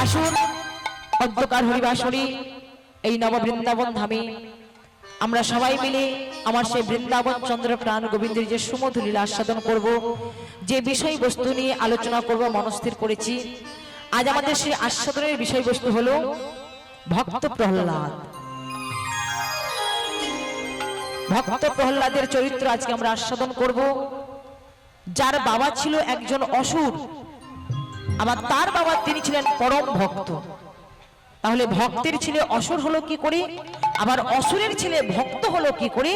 আসুন অন্ধকার হরিবাসরী এই নববৃন্দাবন ধামে আমরা সবাই মিলে আমার সেই বৃন্দাবন চন্দ্র প্রাণ গোবিন্দের যে সুমধুর লীলা আস্বাদন করব, যে বিষয়বস্তু নিয়ে আলোচনা করব মনস্থির করেছি। আজ আমাদের সেই আস্বাদনের বিষয়বস্তু হলো ভক্ত প্রহ্লাদ। ভক্ত প্রহ্লাদের চরিত্র আজকে আমরা আস্বাদন করব। যার বাবা ছিল একজন অসুর, আবার তার বাবা তিনি ছিলেন পরম ভক্ত। তাহলে ভক্তের ছেলে অসুর হলো কি করে, আবার অসুরের ছেলে ভক্ত হলো কি করে?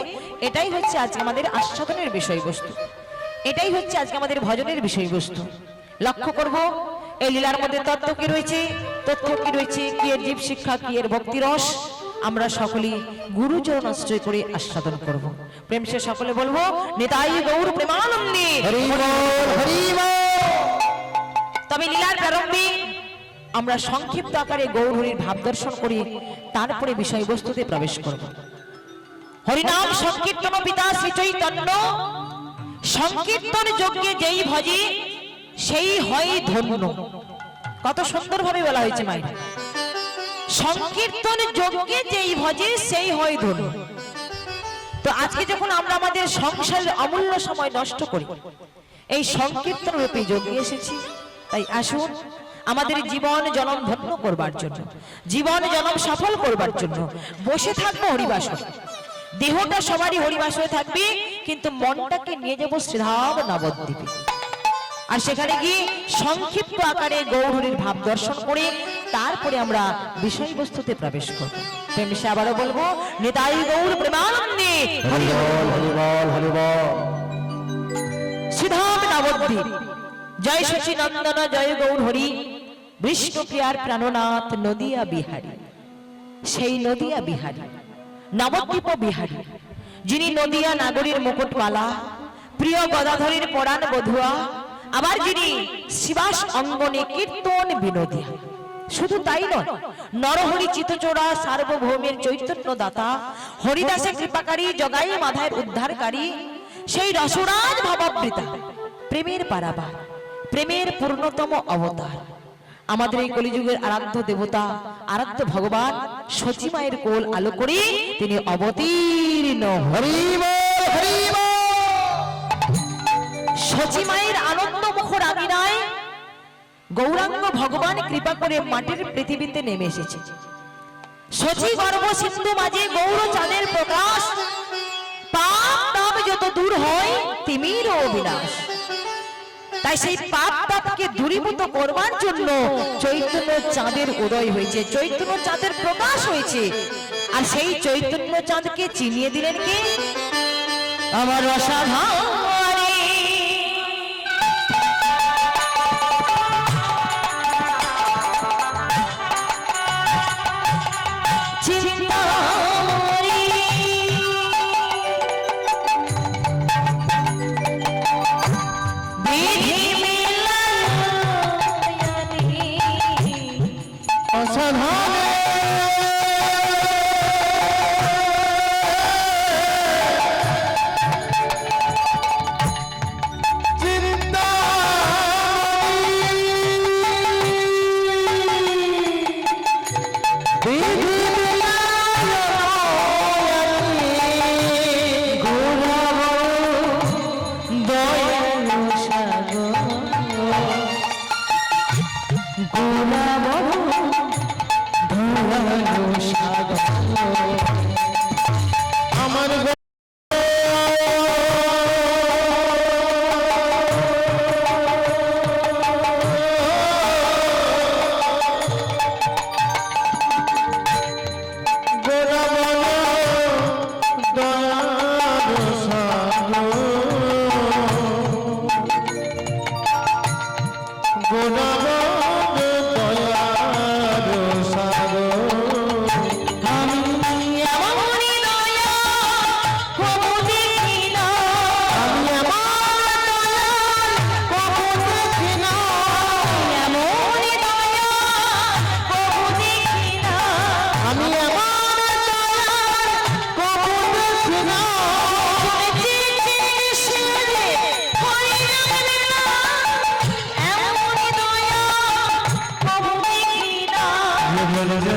এটাই হচ্ছে আজকে আমাদের আস্বাদনের বিষয়বস্তু, এটাই হচ্ছে আজকে আমাদের ভজনের বিষয়বস্তু। লক্ষ্য করব এই লীলার মধ্যে তত্ত্ব কি রয়েছে, তথ্য কি রয়েছে, কি এর জীব শিক্ষা, কি এর ভক্তিরস। আমরা সকলেই গুরুচরণ আশ্রয় করে আস্বাদন করব। প্রেম সে সকলে বলবো নিতাই গৌর প্রেমানন্দে হরি বল হরি বল। তবে লীলার প্রারম্ভে আমরা সংক্ষিপ্ত আকারে গৌর হরির ভাব দর্শন করি, তারপরে বিষয়বস্তুতে প্রবেশ করব। হরিনাম সংকীর্তন পিতা শ্রী চৈতন্য, সংকীর্তন যজ্ঞে যেই ভজে সেই হয় ধন্য। কত সুন্দর ভাবে বলা হয়েছে মায়ের, সংকীর্তন যজ্ঞে যেই ভজে সেই হয় ধন্য। তো আজকে যখন আমরা আমাদের সংসারের অমূল্য সময় নষ্ট করি, এই সংকীর্তন রূপে যজ্ঞে এসেছি, তাই আসুন আমাদের জীবন জনম ধন্য করবার জন্য, জীবন জনম সফল করবার জন্য বসে থাকবো হরিবাসরে। দেহটা সবারই হরিবাসরে থাকবে, কিন্তু মনটাকে নিয়ে যাবো শ্রীধাম নবদ্বীপে। আর সেখানে গিয়ে সংক্ষিপ্ত আকারে গৌর হরির ভাব দর্শন করে তারপরে আমরা বিষয়বস্তুতে প্রবেশ করব। প্রেমসে আবারও বলবো নিতাই গৌর প্রেমানন্দে হরি বল হরি বল হরি বল। শ্রীধাম নবদ্বীপ, জয় শচী নন্দন জয় গৌর হরি, বিষ্ণু প্রিয়ার প্রাণনাথ নদিয়া বিহারী। সেই নদিয়া বিহারী, নবদ্বীপ বিহারী, যিনি নদিয়া নাগরীর মুকুটমালা, প্রিয় গদাধরীর পরাণ বধুয়া, আবার যিনি শিবাস অঙ্গনে কীর্তন বিনোদিয়া। শুধু তাই নয়, নরহরি চিতচোরা সার্বভৌমের চৈতন্য দাতা, হরিদাসের কৃপাকারী, জগাই মাধায়ের উদ্ধারকারী, সেই রসরাজ ভাবাবৃতা, প্রেমের পারাবার, প্রেমের পূর্ণতম অবতার, আমাদের এই কলিযুগের আরাধ্য দেবতা, আরাধ্য ভগবান শচী মায়ের কোল আলো করে তিনি অবতীর্ণ। হরি বল হরি বল। শচী মায়ের আনন্দ মুখর আঙিনায় গৌরাঙ্গ ভগবান কৃপা করে মাটির পৃথিবীতে নেমে এসেছে। শচী গর্ভ সিন্ধু মাঝে গৌর চাঁদের প্রকাশ, পাপ তাপ যত দূর হয় তিমির অবিনাশ। তাই সেই পাপ তাপকে দূরীভূত করবার জন্য চৈতন্য চাঁদের উদয় হয়েছে, চৈতন্য চাঁদের প্রকাশ হয়েছে। আর সেই চৈতন্য চাঁদকে চিনিয়ে দিলেন কে? আমার অসাধারণ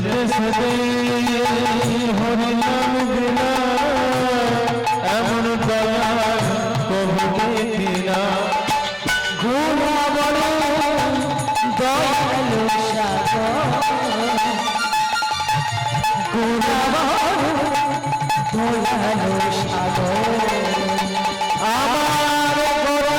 যেতে সেতে হরি নাম দিলা এমন দয়া কবু দেখিলা ঘোড়া বড় দয়ালু সাগর ঘোড়া বড় দয়ালু সাগর আমার গোরা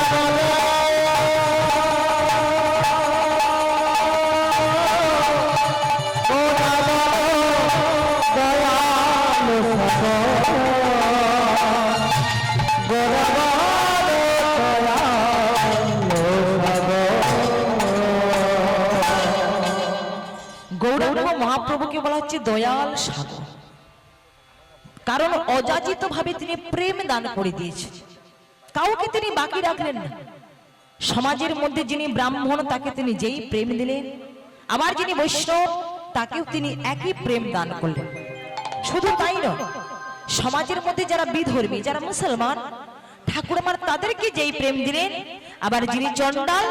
গৌরাঙ্গ মহাপ্রভুকে বলা হচ্ছে দয়াল সাগর, কারণ অযাচিত ভাবে তিনি প্রেম দান করে দিয়েছেন, কাউকে তিনি বাকি রাখলেন না। সমাজের মধ্যে যিনি ব্রাহ্মণ তাকে তিনি যেই প্রেম দিলেন, আবার যিনি বৈষ্ণব তাকেও তিনি একই প্রেম দান করলেন। শুধু তাই নয়, সমাজের মধ্যে যারা বিধর্মী, যারা মুসলমান ঠাকুরমার তাদেরকে যেই প্রেম দিলেন, আবার যিনি চণ্ডাল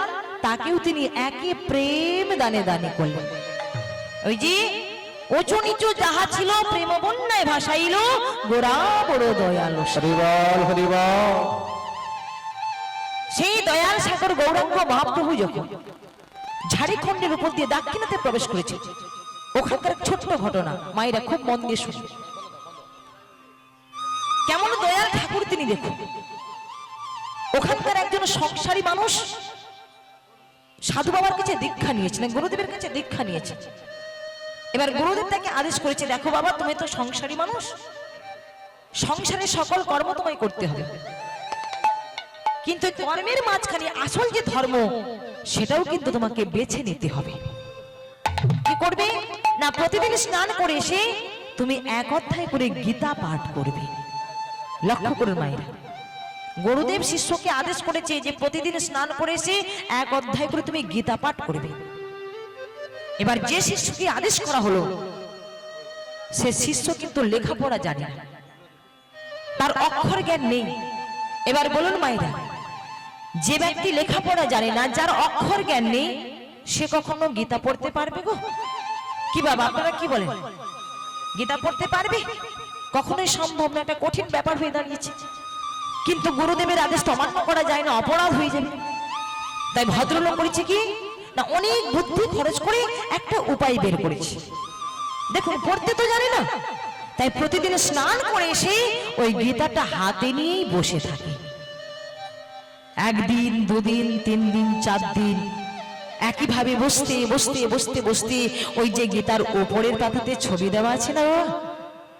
তাকেও তিনি একই প্রেম দানে দানে করলেন। ওই যে উঁচু নিচু যাহা ছিল প্রেম বন্যায় ভাসাইল গোরা বড় দয়ালু হরিবল হরিবল। সেই দয়াল সাগর গৌরাঙ্গ মহাপ্রভু যখন ঝাড়খণ্ডের উপর দিয়ে দাক্ষিণাতে প্রবেশ করেছে, ওখানকার ছোট্ট ঘটনা মায়েরা খুব মন দিয়ে শুনে। কেমন দয়াল ঠাকুর তিনি দেখুন। ওখানকার একজন সংসারী মানুষ সাধু বাবার কাছে দীক্ষা নিয়েছিলেন, গুরুদেবের কাছে দীক্ষা নিয়েছে। এবার গুরুদেব তাকে আদেশ করেছে, দেখো বাবা তুমি তো সংসারী মানুষ, সংসারের সকল কর্ম তোমায় করতে হবে, কিন্তু কর্মের মাঝখানে আসল যে ধর্ম সেটাও কিন্তু তোমাকে বেছে নিতে হবে। কি করবে না, প্রতিদিন স্নান করে এসে তুমি এক অধ্যায় করে গীতা পাঠ করবে। লক্ষ্য করুন মায়েরা, গুরুদেব শিষ্যকে আদেশ করেছে যে প্রতিদিন স্নান করে এসে এক অধ্যায় করে তুমি গীতা পাঠ করবে। এবার যে শিষ্যকে আদেশ করা হলো সে শিষ্য কিন্তু লেখাপড়া জানে না, তার অক্ষর জ্ঞান নেই। এবার বলুন মায়েরা, যে ব্যক্তি লেখাপড়া জানে না, যার অক্ষর জ্ঞান নেই, সে কখনো গীতা পড়তে পারবে গো? কি বাবা আপনারা কি বলেন, গীতা পড়তে পারবে? কখনোই সম্ভব না, একটা কঠিন ব্যাপার হয়ে দাঁড়িয়েছে। কিন্তু গুরুদেবের আদেশ তো অমান্য করা যায় না, অপরাধ হয়ে যাবে। তাই ভদ্রলোক করেছে কি না, অনেক বুদ্ধি খরচ করে একটা উপায় বের করেছে। দেখুন পড়তে তো জানে না, তাই প্রতিদিন স্নান করে এসে ওই গীতাটা হাতে নিয়েই বসে থাকে। একদিন, দুদিন, 3 দিন, 4 দিন একইভাবে বসতে বসতে বসতে বসতে ওই যে গীতার উপরের পাতাতে ছবি দেওয়া আছে না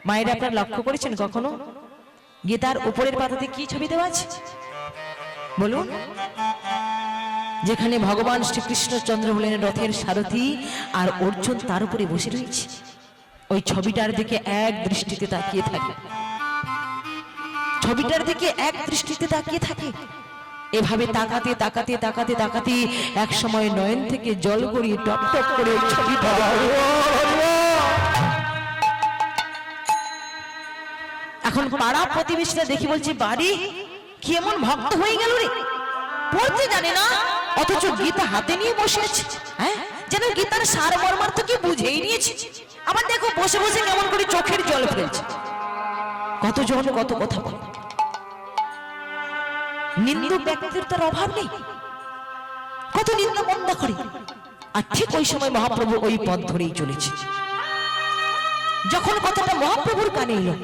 মায়েরা, আপনারা লক্ষ্য করেছেন কখনো গীতার উপরের পাতাতে কি ছবি দেওয়া আছে বলুন? যেখানে ভগবান শ্রীকৃষ্ণচন্দ্র হলেন রথের সারথি আর অর্জুন তার উপরে বসে রয়েছে। ওই ছবিটার দিকে এক দৃষ্টিতে তাকিয়ে থাকে, ছবিটার দিকে এক দৃষ্টিতে তাকিয়ে থাকে। এভাবে তাকাতে তাকাতে তাকাতে তাকাতে এক সময় নয়ন থেকে জল গড়িয়ে টপ টপ করে ওই ছবিটা, এখন পাড়া প্রতিবেশীরা দেখি বলছে, বাড়ি কি এমন ভক্ত হয়ে গেল রে, পড়তে জানে না অথচ গীতা হাতে নিয়ে বসে আছে। হ্যাঁ, যেন গীতার সার মর্মার্থ কি বুঝেই নিয়েছে। আবার দেখো বসে বসে কেমন করে চোখের জল ফেলছে। কতজন কত কথা বলে, নিন্দুক ব্যক্তির তার অভাব নেই, কত নিন্দা মন্দা করে। আর ঠিক ওই সময় মহাপ্রভু ওই পথ ধরেই চলেছে। যখন কথাটা মহাপ্রভুর কানে এলো,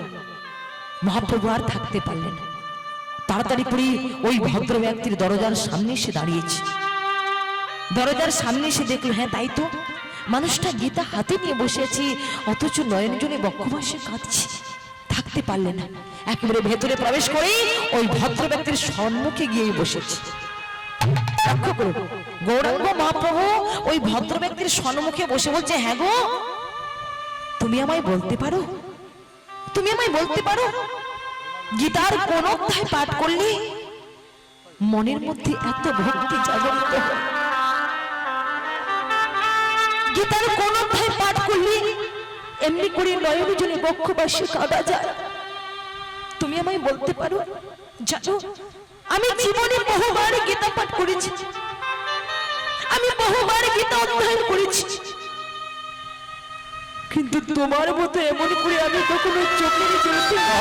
মহাপ্রভু আর থাকতে পারলেন না, তাড়াতাড়ি করে ওই ভদ্র ব্যক্তির দরজার সামনে এসে দাঁড়িয়েছে। দরজার সামনে এসে দেখলো, হ্যাঁ তাই তো, মানুষটা গীতা হাতে নিয়ে বসে আছে, অথচ নয়ন জনে বক্ষবাসে কাঁদছে। থাকতে পারলেন না, একেবারে ভেতরে প্রবেশ করে ওই ভদ্র ব্যক্তির সম্মুখে গিয়ে বসেছে। লক্ষ্য করুন, গৌরাঙ্গ মহাপ্রভু ওই ভদ্র ব্যক্তির সম্মুখে বসে বলছে, হ্যাঁ গো, তুমি আমায় বলতে পারো, তুমি আমায় বলতে পারো গীতার কোন অধ্যায় পাঠ করলে মনের মধ্যে এত ভক্তি জাগরিত হয়? গীতার কোন অধ্যায় পাঠ করলে এমনি করে নয়ন জনে বক্ষবাসে কাঁদা যায়? তুমি আমায় বলতে পারো? জানো, আমি জীবনে বহুবার গীতা পাঠ করেছি, আমি বহুবার গীতা অধ্যয়ন করেছি, কিন্তু তোমার মতো এমন করে আমি কখনো চোখের জল ফেলি না।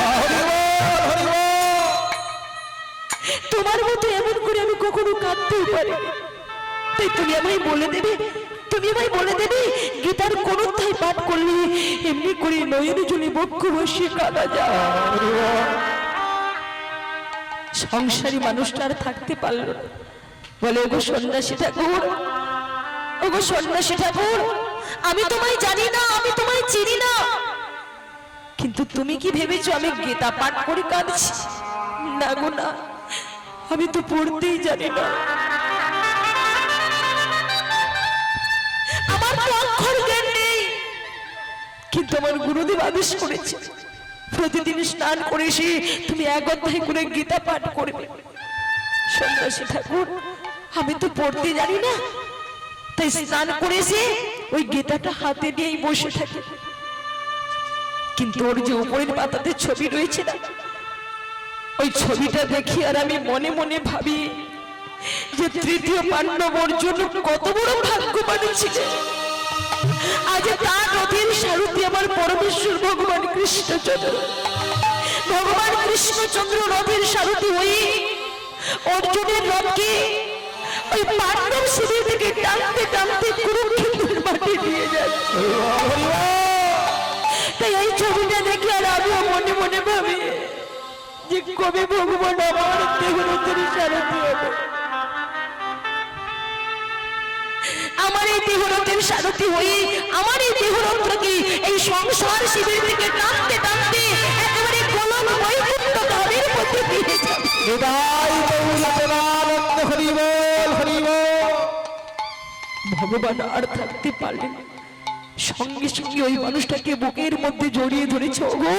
তোমার মতো এমন করে আমি কখনো কাঁদতেও পারি না। তাই তুমি আমায় বলে দেবে, তুমি আমায় বলে দেবে গীতার কোন অধ্যায় পাঠ করলে এমনি করে নয়নে জলে বক্ষ বসিয়ে কাঁদা যায়। সংসারী মানুষটা আর থাকতে পারলো না, বলে ওগো সন্ন্যাসী ঠাকুর, ওগো সন্ন্যাসী ঠাকুর, আমি তোমায় জানি না, আমি তোমায় চিনি না, কিন্তু তুমি কি ভেবেছো আমি গীতা পাঠ করে কাঁদছি? না গো না, আমি তো পড়তেই জানি না, আমার তো অক্ষর জ্ঞান নেই। কিন্তু আমার গুরুদেব আদেশ করেছে প্রতিদিন স্নান করে এসে তুমি এক অধ্যায় করে গীতা পাঠ করবে। সন্ন্যাসী ঠাকুর, আমি তো পড়তে জানি না, তাই স্নান করে এসে ওই গীতাটা হাতে নিয়েই বসে থাকি। কিন্তু ওর যে উপরের পাতাতে ছবি রয়েছে না, ওই ছবিটা দেখি আর আমি মনে মনে ভাবি যে তৃতীয় পাণ্ডব অর্জুন কত বড় ভাগ্যবান ছিল। আজ তার রথের সারথি আমার পরমেশ্বর ভগবান কৃষ্ণচন্দ্র। ভগবান কৃষ্ণচন্দ্র রথের সারথি হয়ে অর্জুনের রথকে ওই পাণ্ডব শিবির থেকে টানতে টানতে কুরুক্ষেত্রের মাঠে নিয়ে যাচ্ছে। তাই এই ছবিটা দেখে আর আমিও মনে মনে ভাবি যে কবে ভগবান আমার দেহরথের সারথি হবে, আমার এই দেহরথের সারথি হয়ে আমার এই দেহরথকে এই সংসার শিবির থেকে টানতে টানতে একেবারে গোলক বৈকুণ্ঠ ধামের মধ্যে নিয়ে যাবে। ভগবান আর থাকতে পারলেন, সঙ্গে সঙ্গে ওই মানুষটাকে বুকের মধ্যে জড়িয়ে ধরেছে। ওগো,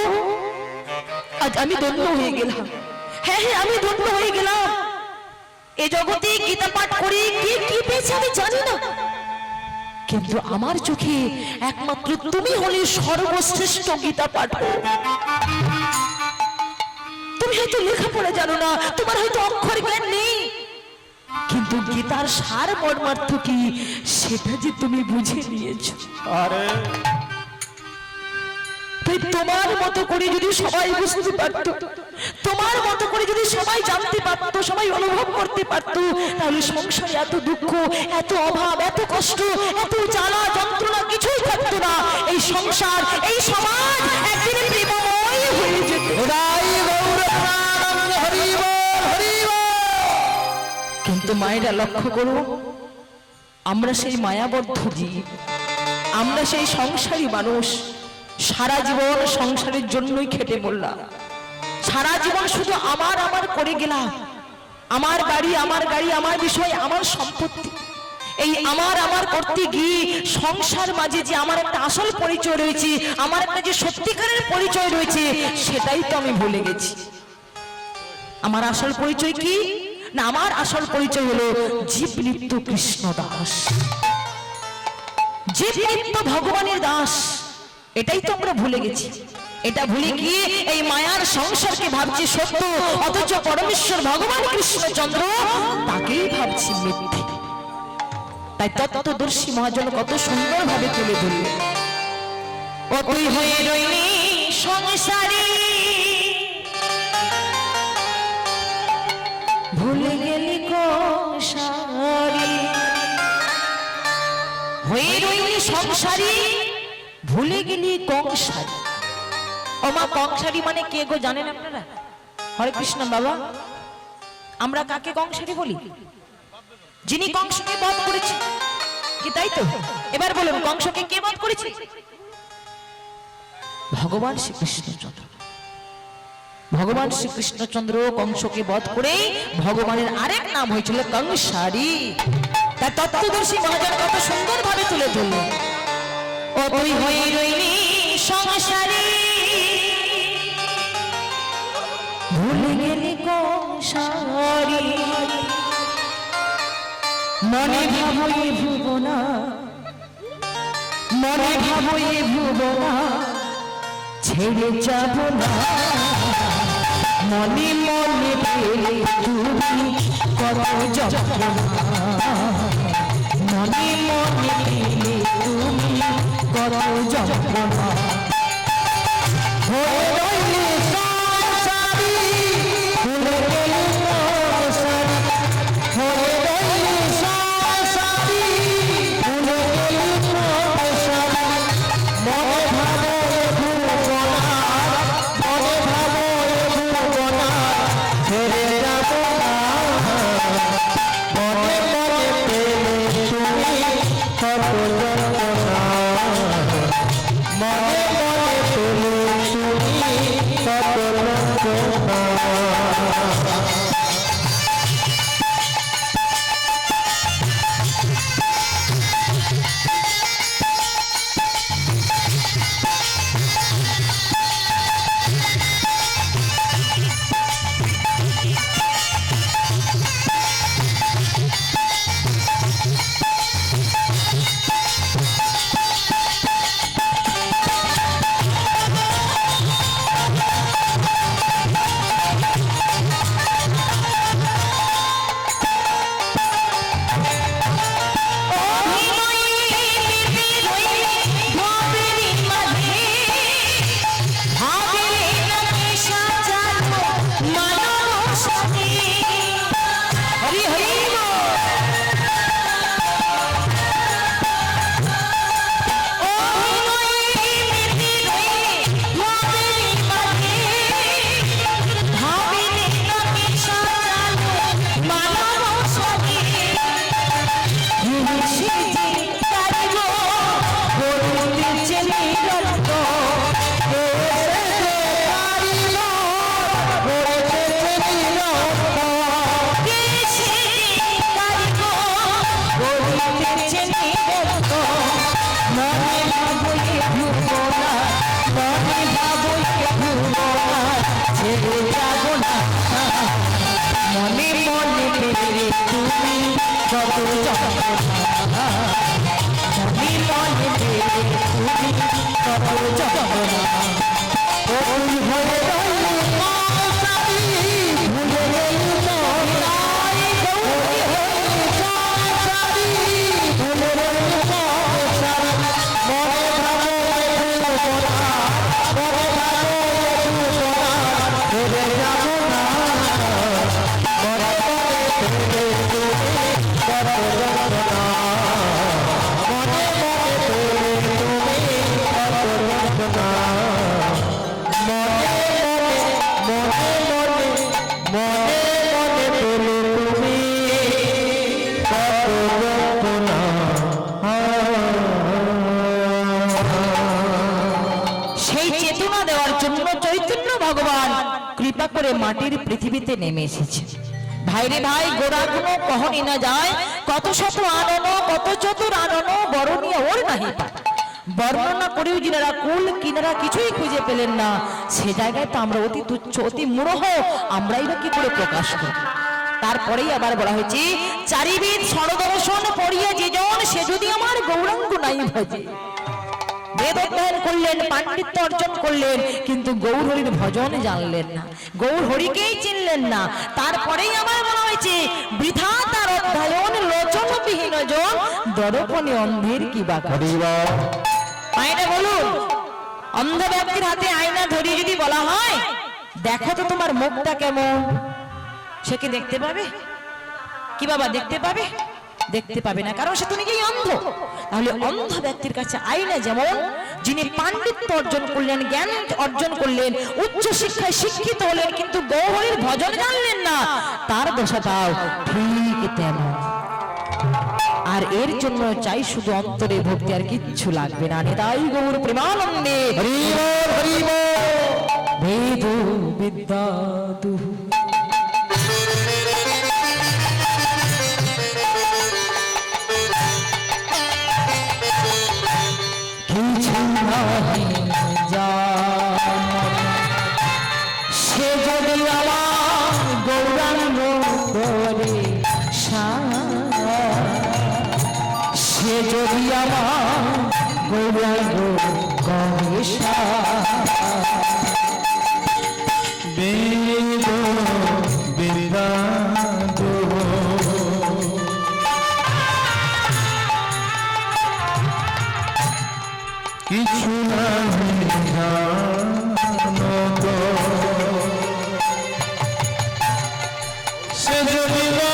আজ আমি ধন্য হয়ে গেলাম, হ্যাঁ হ্যাঁ আমি ধন্য হয়ে গেলাম। এ জগতে গীতা পাঠ করে কে কি পেয়েছে আমি জানি না, কিন্তু আমার চোখে একমাত্র তুমি হলে সর্বশ্রেষ্ঠ গীতা পাঠ। তুমি হয়তো লেখাপড়া জানো না, তোমার হয়তো অক্ষর জ্ঞান নেই, কিন্তু গীতার সার মর্মার্থ কি সেটা যে তুমি বুঝে নিয়েছো। তাই তোমার মতো করে যদি সবাই বুঝতে পারতো, তোমার মতো করে যদি সবাই জানতে পারতো, সবাই অনুভব করতে পারতো, তাহলে সংসারে এত দুঃখ, এত অভাব, এত কষ্ট, এত জ্বালা যন্ত্রণা কিছুই থাকতো না। এই সংসার, এই সমাজ একদিন প্রেমময় হয়ে যেত। কিন্তু মায়েরা লক্ষ্য করো, আমরা সেই মায়াবদ্ধ জীব, আমরা সেই সংসারী মানুষ, সারা জীবন সংসারের জন্যই খেটে মরলাম, সারা জীবন শুধু আমার আমার করে গেলাম। আমার বাড়ি, আমার গাড়ি, আমার বিষয়, আমার সম্পত্তি, এই আমার আমার করতে গিয়ে সংসার মাঝে যে আমার একটা আসল পরিচয় রয়েছে, আমার একটা যে সত্যিকারের পরিচয় রয়েছে, সেটাই তো আমি ভুলে গেছি। আমার আসল পরিচয় কি না, আমার আসল পরিচয় হলো জীব নিত্য কৃষ্ণ দাস, জীব নিত্য ভগবানের দাস। এটাই তো আমরা ভুলে গেছি। এটা ভুলে গিয়ে এই মায়ার সংসারকে ভাবছি সত্য, অথচ পরমেশ্বর ভগবান কৃষ্ণচন্দ্র তাকেই ভাবছি মিথ্যে। তাই তত্ত্বদর্শী মহাজন কত সুন্দর ভাবে তুলে ধরলেন, ও তুই হয়ে রইলি সংসারী, ভুলে গেলি সংসারী, হয়ে রইলি সংসারী, ভুলে গেলি কংসারী। ও মা, কংসারী মানে কে গো জানেন আপনারা? হরে কৃষ্ণ বাবা, আমরা কাকে কংসারী বলি? যিনি কংসকে বধ করেছে, কি তাই তো? এবার বলুন, কংসকে কে বধ করেছে? ভগবান শ্রীকৃষ্ণচন্দ্র। ভগবান শ্রীকৃষ্ণচন্দ্র কংসকে বধ করে ভগবানের আরেক নাম হয়েছিল কংসারী। তার তত্ত্বদর্শী মহাজন কত সুন্দর ভাবে তুলে ধরলেন, ও তুই হয়ে রইলি সংসারী, ভুলে গেলি কংসারী, মনে ভাবই ভুবনা, মনে ভাবই ভুবনা, ছেড়ে যাব না, মনে মনে পেলে তুমি কত যন্ত্রণা, মনে মনে পেলে তুমি কত যন্ত্রণা হয়ে রইলি সংসারী, ভুলে গেলি সংসারী, হয়ে রইলি সংসারী, ভুলে গেলি সংসারী। মনে ভাবো এ ভুবনার, মনে ভাবো এ ভুবনার, ছেড়ে যাব না। মনে মনে পেলে তুমি কত যন্ত্রণা, মনে মনে পেলে তুমি কত যন্ত্রণা। মনে মনে পেলে তুমি কত যন্ত্রণা, মনে মনে পেলে তুমি কত যন্ত্রণা। ওই হয়ে রইলি সংসারী, ভুলে গেলি সংসারী, ওই হইলি সংসারী, ভুলে গেলি সংসারী। মনে ভাবো এ ভুবনা, মনে ভাবো এ ভুবনা, ছেড়ে যাব না। মনে মনে পেলে তুমি কত যন্ত্রণা, মনে মনে পেলে তুমি কত যন্ত্রণা। মনে মনে মনে মনে মনে পেলে তুমি কত যন্ত্রণা। সেই চেতনা দেওয়ার জন্য চৈতন্য ভগবান কৃপা করে মাটির পৃথিবীতে নেমে এসেছে। ভাইরে ভাই, গোড়া কোনো কহনি না যায়, কত শত আননো, কত চতুর আননো, বরণীয় ওর নাহি পায়। বর্ণনা করেও যিনারা কুল কিনারা কিছুই খুঁজে পেলেন না, সে জায়গায় তো আমরা অতি তুচ্ছ, অতি মূঢ়, আমরাই বা কি করে প্রকাশ করি। তারপরেই আবার বলা হয়েছে, চারিবিদ স্বরদর্শন পড়িয়া যেজন, সে যদি আমার গৌরাঙ্গ নাই ভজে। বেদ অধ্যয়ন করলেন, পাণ্ডিত্য অর্জন করলেন, কিন্তু গৌর হরির ভজন জানলেন না, গৌর হরিকেই চিনলেন না। তারপরেই আবার বলা হয়েছে, বৃথা তার অধ্যয়ন, লোচন বিহীন জন, দর্পণে অন্ধের কি বা কাজ। আয়না বলুন, অন্ধ ব্যক্তির হাতে আয়না ধরিয়ে যদি বলা হয়, দেখো তো তোমার মুখটা কেমন, সে কি দেখতে পাবে? কি বাবা দেখতে পাবে? দেখতে পাবে না, কারণ সে তো নিজেই অন্ধ। তাহলে অন্ধ ব্যক্তির কাছে আয়না যেমন, যিনি পাণ্ডিত্য অর্জন করলেন, জ্ঞান অর্জন করলেন, উচ্চ শিক্ষায় শিক্ষিত হলেন, কিন্তু গৌরীর ভজন জানলেন না, তার দশাটাও ঠিক তেমন। আর এর জন্য চাই শুধু অন্তরে ভক্তি, আর কিচ্ছু লাগবে না। নিতাই গৌর প্রেমানন্দে হরি বল, হরি বল। বেদ বিদ্যা দুহু কিছু নাহি জানে, সে যদি আমার গৌরাঙ্গ করে সারা, সে যদি আমার গৌরাঙ্গ করে সারা। বেদ বিদ্যা দুহু কিছু নাহি জানো গো। সে যদি গো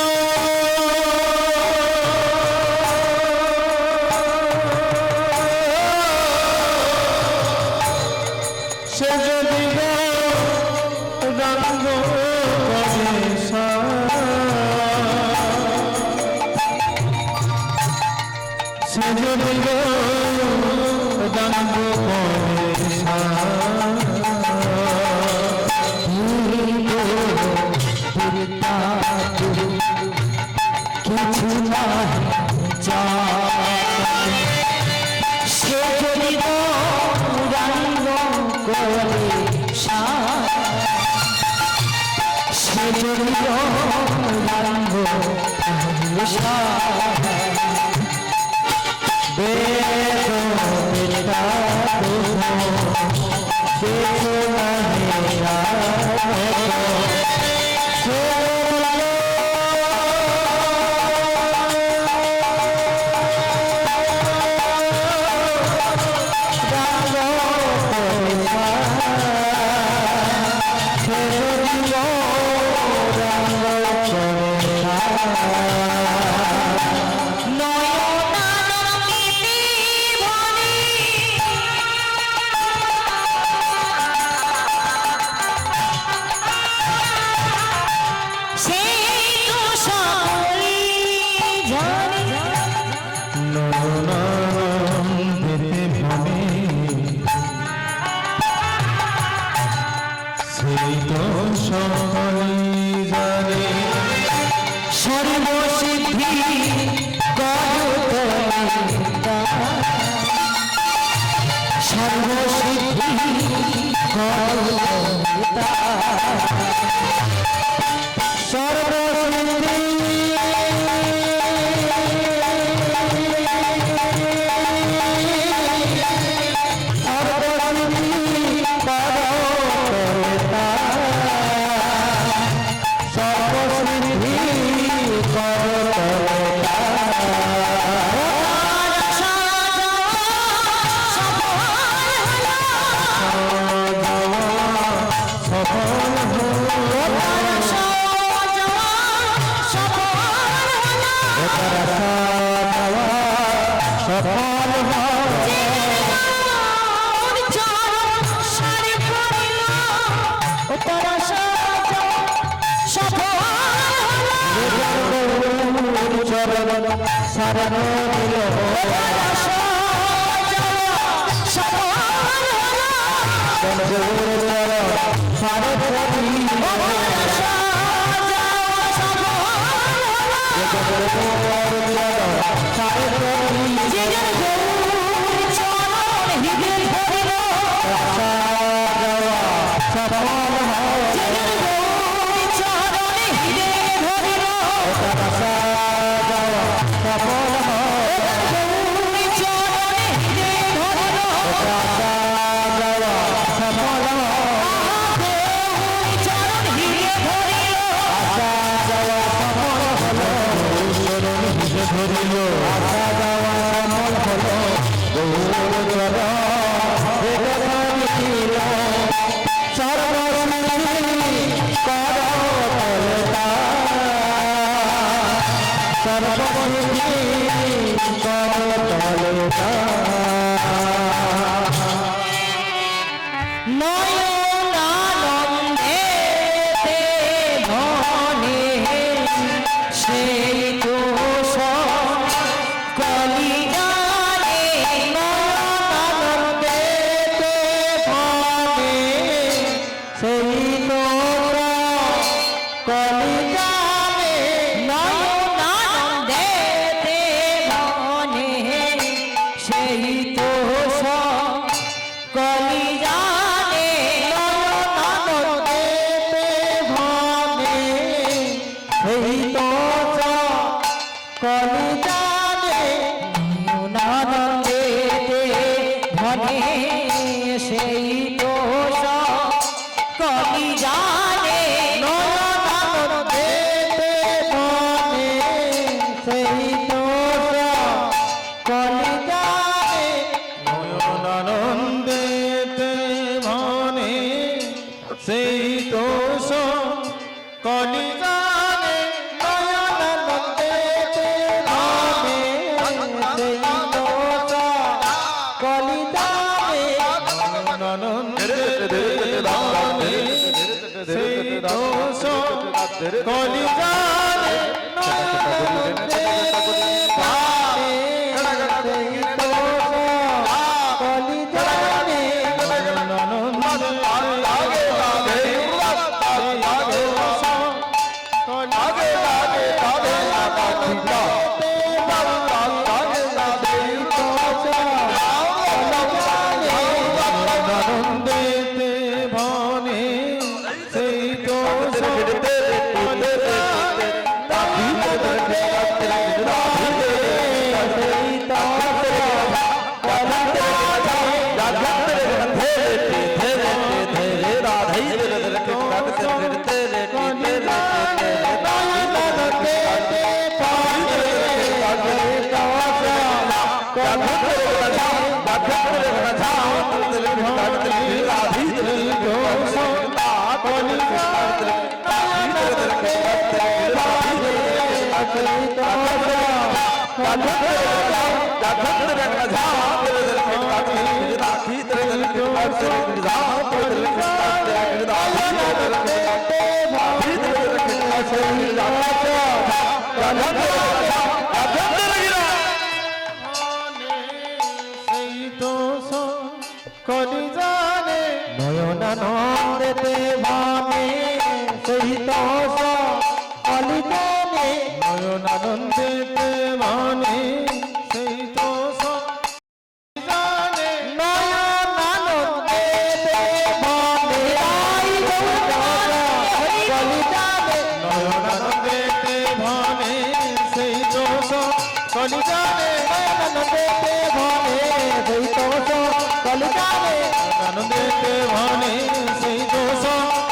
সে যদি গো রঙ্গ করে সে যদি গো রঙ্গ কিছু নাহি জানে সে যদি গৌরাঙ্গ করে সে যদি গৌরাঙ্গ সর্বসিদ্ধি সর্বসিদ্ধি সর্বসিদ্ধি দোষ কলি জানে নয়নন্দে ভানে সেই দোষ কলি জানে নয়নন্দে কলি জানে নয়নানন্দে ভানে সেই দোষ কলি জানে নয়নানন্দে ভানে সেই দোষ জানে নয়নানন্দে ভানে কলি জানে নয়নানন্দে ভানে সেই দোষ কলি জানে নয়নানন্দে ভানে সেই দোষ কলি জানে নয়নানন্দে ভানে সেই দোষ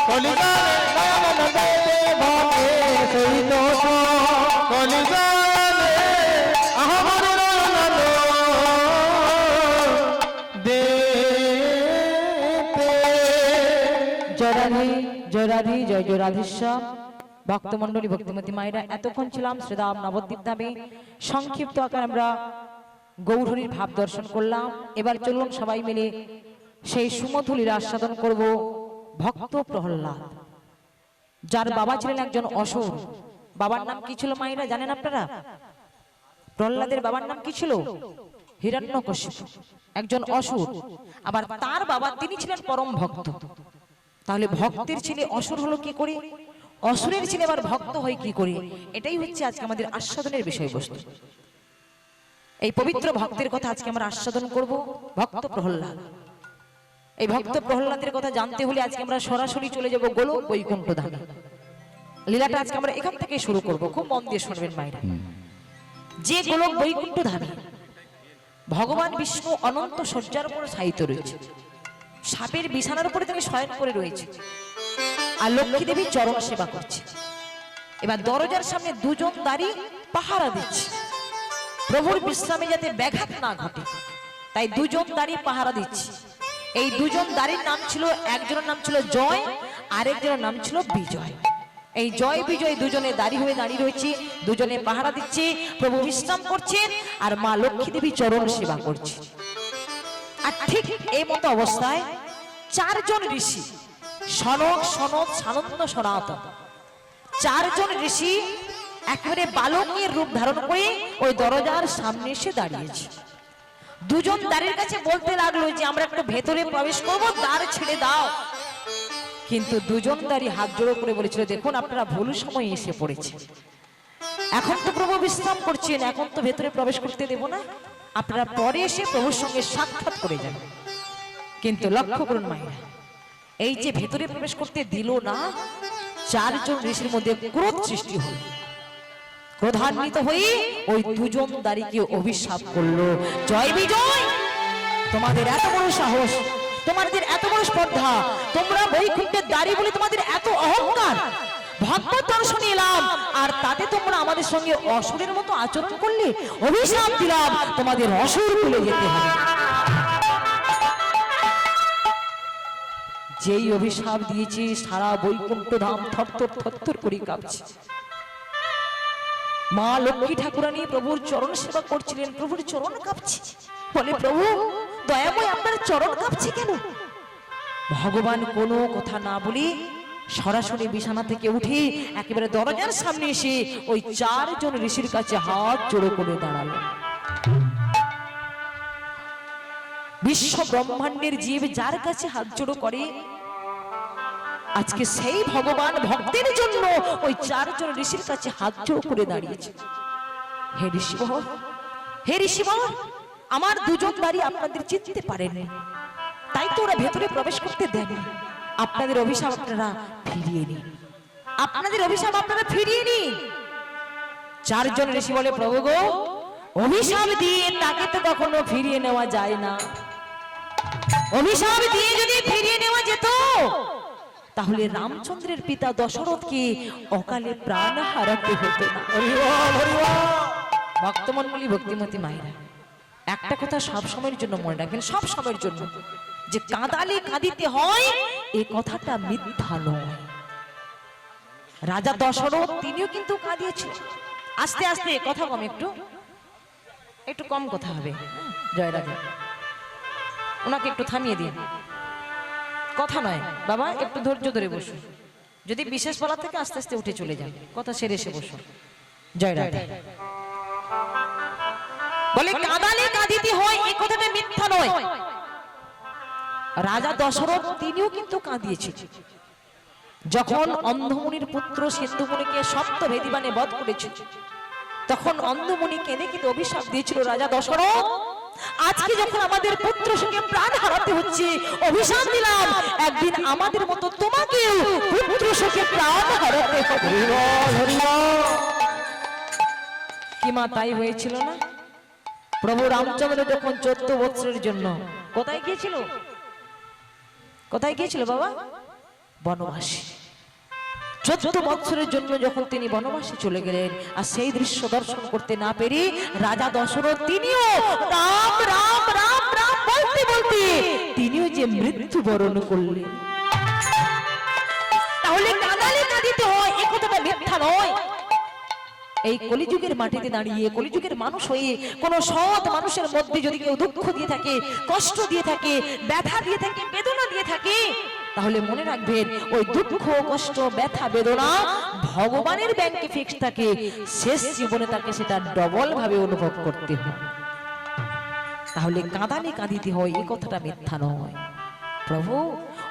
কলি জানে নয়নানন্দে ভানে সেই দোষ কলি জানে আমার নয়নানন্দ দেতে জয় রাধে জয় রাধে জয় জয় রাধেশ্যাম। ভক্তমণ্ডলী ভক্তিমতী মায়েরা, এতক্ষণ ছিলাম শ্রীরাম নবদ্বীপ ধামে। সংক্ষিপ্ত আকার আমরা গৌরহরির ভাব দর্শন করলাম। এবার চলুন সবাই মিলে সেই সুমধুলির আস্বাদন করব ভক্ত প্রহ্লাদ, যার বাবা ছিলেন একজন অসুর। বাবার নাম কি ছিল মায়েরা জানেন আপনারা? প্রহ্লাদের বাবার নাম কি ছিল? হিরণ্যকশিপু, একজন অসুর। আবার তার বাবা তিনি ছিলেন পরম ভক্ত। তাহলে ভক্তের ছেলে অসুর হলো কি করে? অসুরের ছেলে আবার ভক্ত হয় কি করে? এটাই হচ্ছে আজকে আমাদের আস্বাদনের বিষয়বস্তু। এই পবিত্র ভক্তের কথা আজকে আমরা আস্বাদন করব, ভক্ত প্রহ্লাদ। এই ভক্ত প্রহ্লাদের কথা জানতে হলে আজকে আমরা সরাসরি চলে যাব গোলক বৈকুণ্ঠ ধামে। লীলাটা আজকে আমরা এখান থেকে শুরু করব, খুব মন দিয়ে শুনবেন মায়েরা। যে গোলক বৈকুণ্ঠ ধামে ভগবান বিষ্ণু অনন্ত শয্যার উপর শায়িত রয়েছে, সাপের বিছানার উপরে তিনি শয়ন করে রয়েছে, আর লক্ষ্মী দেবী চরণ সেবা করছে। এবার দরজার সামনে দুজন দাঁড়িয়ে পাহারা দিচ্ছে, প্রভুর বিশ্রামে যাতে ব্যাঘাত না ঘটে, তাই দুজন দাঁড়িয়ে পাহারা দিচ্ছে। এই দুজন দাঁড়ির নাম ছিল, একজনের নাম ছিল জয়, আরেকজনের নাম ছিল বিজয়। এই জয় বিজয় দুজনে দাঁড়িয়ে হয়ে দাঁড়িয়ে রয়েছে, দুজনে পাহারা দিচ্ছে, প্রভু বিশ্রাম করছেন আর মা লক্ষ্মী দেবী চরণ সেবা করছে। আর ঠিক এই মতো অবস্থায় চারজন ঋষি, সনক সনদ সানন্দ সনাতন, চারজন ঋষি একেবারে বালকের রূপ ধারণ করে ওই দরজার সামনে এসে দাঁড়িয়েছে। দুজন দ্বারের কাছে বলতে লাগলো যে আমরা একটু ভেতরে প্রবেশ করবো, দ্বার ছেড়ে দাও। কিন্তু দুজন দ্বারই হাত জোড়ো করে বলেছিল, দেখুন আপনারা ভুল সময় এসে পড়েছে, এখন তো প্রভু বিশ্রাম করছেন, এখন তো ভেতরে প্রবেশ করতে দেব না, আপনারা পরে এসে প্রভুর সঙ্গে সাক্ষাৎ করে যান। কিন্তু লক্ষ্য করুন মায়েরা, এই যে ভেতরে প্রবেশ করতে দিল না, চারজন ঋষির মধ্যে ক্রোধ সৃষ্টি হল। ক্রোধান্বিত হয়ে ওই দুজন দাঁড়িকে অভিশাপ করলো, জয় বিজয়, তোমাদের এত বড় সাহস, তোমাদের এত বড় স্পর্ধা, তোমরা বৈকুণ্ঠের দাঁড়ি বলে তোমাদের এত অহংকার, ভগবত দর্শনে এলাম আর তাতে তোমরা আমাদের সঙ্গে অসুরের মতো আচরণ করলে, অভিশাপ দিলাম তোমাদের অসুর ভুলে যেতে হবে। যেই অভিশাপ দিয়েছে সারা বৈকুণ্ঠ ধাম থরথর থরথর করে কাঁপছে। মা লক্ষ্মী ঠাকুরানী প্রভুর চরণ সেবা করছিলেন, প্রভুর চরণ কাঁপছে, বলে প্রভু দয়াময় আপনার চরণ কাঁপছে কেন? ভগবান কোনো কথা না বলে সরাসরি বিছানা থেকে উঠে একেবারে দরজার সামনে এসে ওই 4 জন ঋষির কাছে হাত জোড়ো করে দাঁড়ালো। বিশ্ব ব্রহ্মাণ্ডের জীব যার কাছে হাত জোড়ো করে, আজকে সেই ভগবান ভক্তের জন্য ওই 4 জন ঋষির কাছে হাত জোড়ো করে দাঁড়িয়েছে। হে ঋষিবর, হে ঋষিবর, আমার দুজন দাঁড়িয়ে আপনাদের চিনতে পারেনি, তাই তো ওরা ভেতরে প্রবেশ করতে দেয়নি। আপনাদের অভিশাপ আপনারা ফিরিয়ে নিন, আপনাদের অভিশাপ আপনারা ফিরিয়ে নিন। 4 জন ঋষি বলে, প্রভু গো, অভিশাপ দিয়ে তাকে তো কখনো ফিরিয়ে নেওয়া যায় না। অভিশাপ দিয়ে যদি ফিরিয়ে নেওয়া যেত তাহলে রামচন্দ্রের পিতা দশরথকে অকালে প্রাণ হারাতে হতো না। ভক্তমণ্ডলী, ভক্তিমতী মায়েরা, একটা কথা সব সময়ের জন্য মনে রাখবেন, সব সময়ের জন্য, যে কাঁদালে কাঁদিতে হয় এই কথাটা মিথ্যা নয়। রাজা দশরথ তিনিও কিন্তু কাঁদিয়েছিলেন। আস্তে আস্তে কথা কম, একটু কম কথা হবে। জয় রাধে, ওনাকে একটু থামিয়ে দিন। কথা নয় বাবা, একটু ধৈর্য ধরে বসুন। যদি বিশেষ বলা থেকে আস্তে আস্তে উঠে চলে যান, কথা সেরে এসে বসুন। জয় রাধে। বলে কাঁদালে কাঁদিতে হয় এই কথাটা মিথ্যা নয়। রাজা দশরথ তিনিও কিন্তু কাঁদিয়েছিলেন। যখন অন্ধমুনির পুত্র সিন্ধুমুনিকে সপ্তভেদী বাণে বধ করেছিল, তখন অন্ধমুনি কেঁদে কিন্তু অভিশাপ দিয়েছিল, রাজা দশরথ, আজকে যখন আমাদের পুত্র সঙ্গে প্রাণ হারাতে হচ্ছে, অভিশাপ দিলাম একদিন আমাদের মতো তোমাকেও পুত্র সঙ্গে প্রাণ হারাতে হবে। কি মা তাই হয়েছিল না? প্রভু রামচন্দ্র যখন 14 বছরের জন্য কোথায় গিয়েছিল? কোথায় গিয়েছিল বাবা? বনবাসে। 14 বছরের জন্য যখন তিনি বনবাসে চলে গেলেন, আর সেই দৃশ্য দর্শন করতে না পেরে রাজা দশরথ তিনিও রাম রাম রাম রাম বলতে বলতে তিনিও যে মৃত্যুবরণ করলেন। তাহলে কাঁদালে কাঁদিতে হয় এই কথাটা মিথ্যা নয়। এই কলিযুগের মাটিতে দাঁড়িয়ে, কলিযুগের মানুষ হয়ে কোন সৎ মানুষের মধ্যে যদি কেউ দুঃখ দিয়ে থাকে, কষ্ট দিয়ে থাকে, ব্যথা দিয়ে থাকে, বেদনা দিয়ে থাকে, তাহলে মনে রাখবেন ওই দুঃখ, কষ্ট, ব্যথা, বেদনা ভগবানের ব্যাংকে ফিক্স থাকে। শেষ জীবনে তাকে সেটা ডবল ভাবে অনুভব করতে হয়। তাহলে কাঁদালে কাঁদিতে হয় এই কথাটা মিথ্যা নয়। প্রভু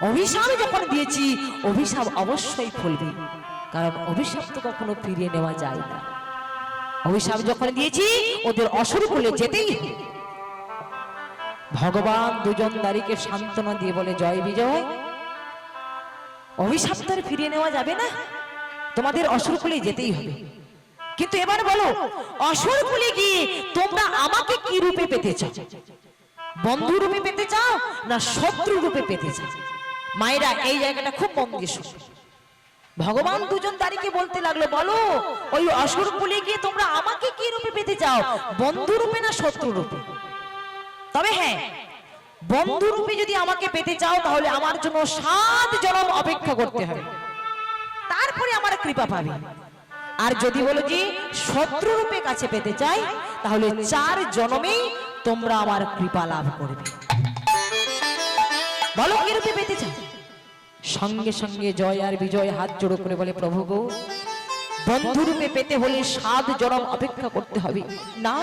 অভিশাপ যখন দিয়েছি, অভিশাপ অবশ্যই ফলবে, কারণ অভিশাপ তো কখনো ফিরিয়ে নেওয়া যায় না। অভিশাপ যখন দিয়েছি ওদের অসুর কুলে যেতেই। ভগবান দুজন দাঁড়িকে সান্ত্বনা দিয়ে বলে, জয় বিজয়, অভিশাপ তো আর ফিরিয়ে নেওয়া যাবে না, তোমাদের অসুর কুলে যেতেই হবে। কিন্তু এবার বলো, অসুর কুলে গিয়ে তোমরা আমাকে কি রূপে পেতে চাও? বন্ধু রূপে পেতে চাও না শত্রু রূপে পেতে চাও? মায়েরা এই জায়গাটা খুব মন দিয়ে শুনো। ভগবান দুজন দাঁড়িকে বলতে লাগলো, বলো ওই অসুর কুলে গিয়ে তোমরা আমাকে কি রূপে পেতে চাও? বন্ধু রূপে না শত্রু রূপে? তবে হ্যাঁ, বন্ধু রূপে যদি আমাকে পেতে চাও তাহলে আমার জন্য 7 জন্ম অপেক্ষা করতে হবে, তারপরে আমার কৃপা পাবে। আর যদি বলো যে শত্রু রূপে কাছে পেতে চাই, তাহলে 4 জন্মেই তোমরা আমার কৃপা লাভ করবে। বলো কি রূপে পেতে চাও? সঙ্গে সঙ্গে জয় আর বিজয় হাত জোড়ো করে বলে, প্রভু গো, বন্ধু রূপে পেতে হলে 7 জন্ম অপেক্ষা করতে হবে। না,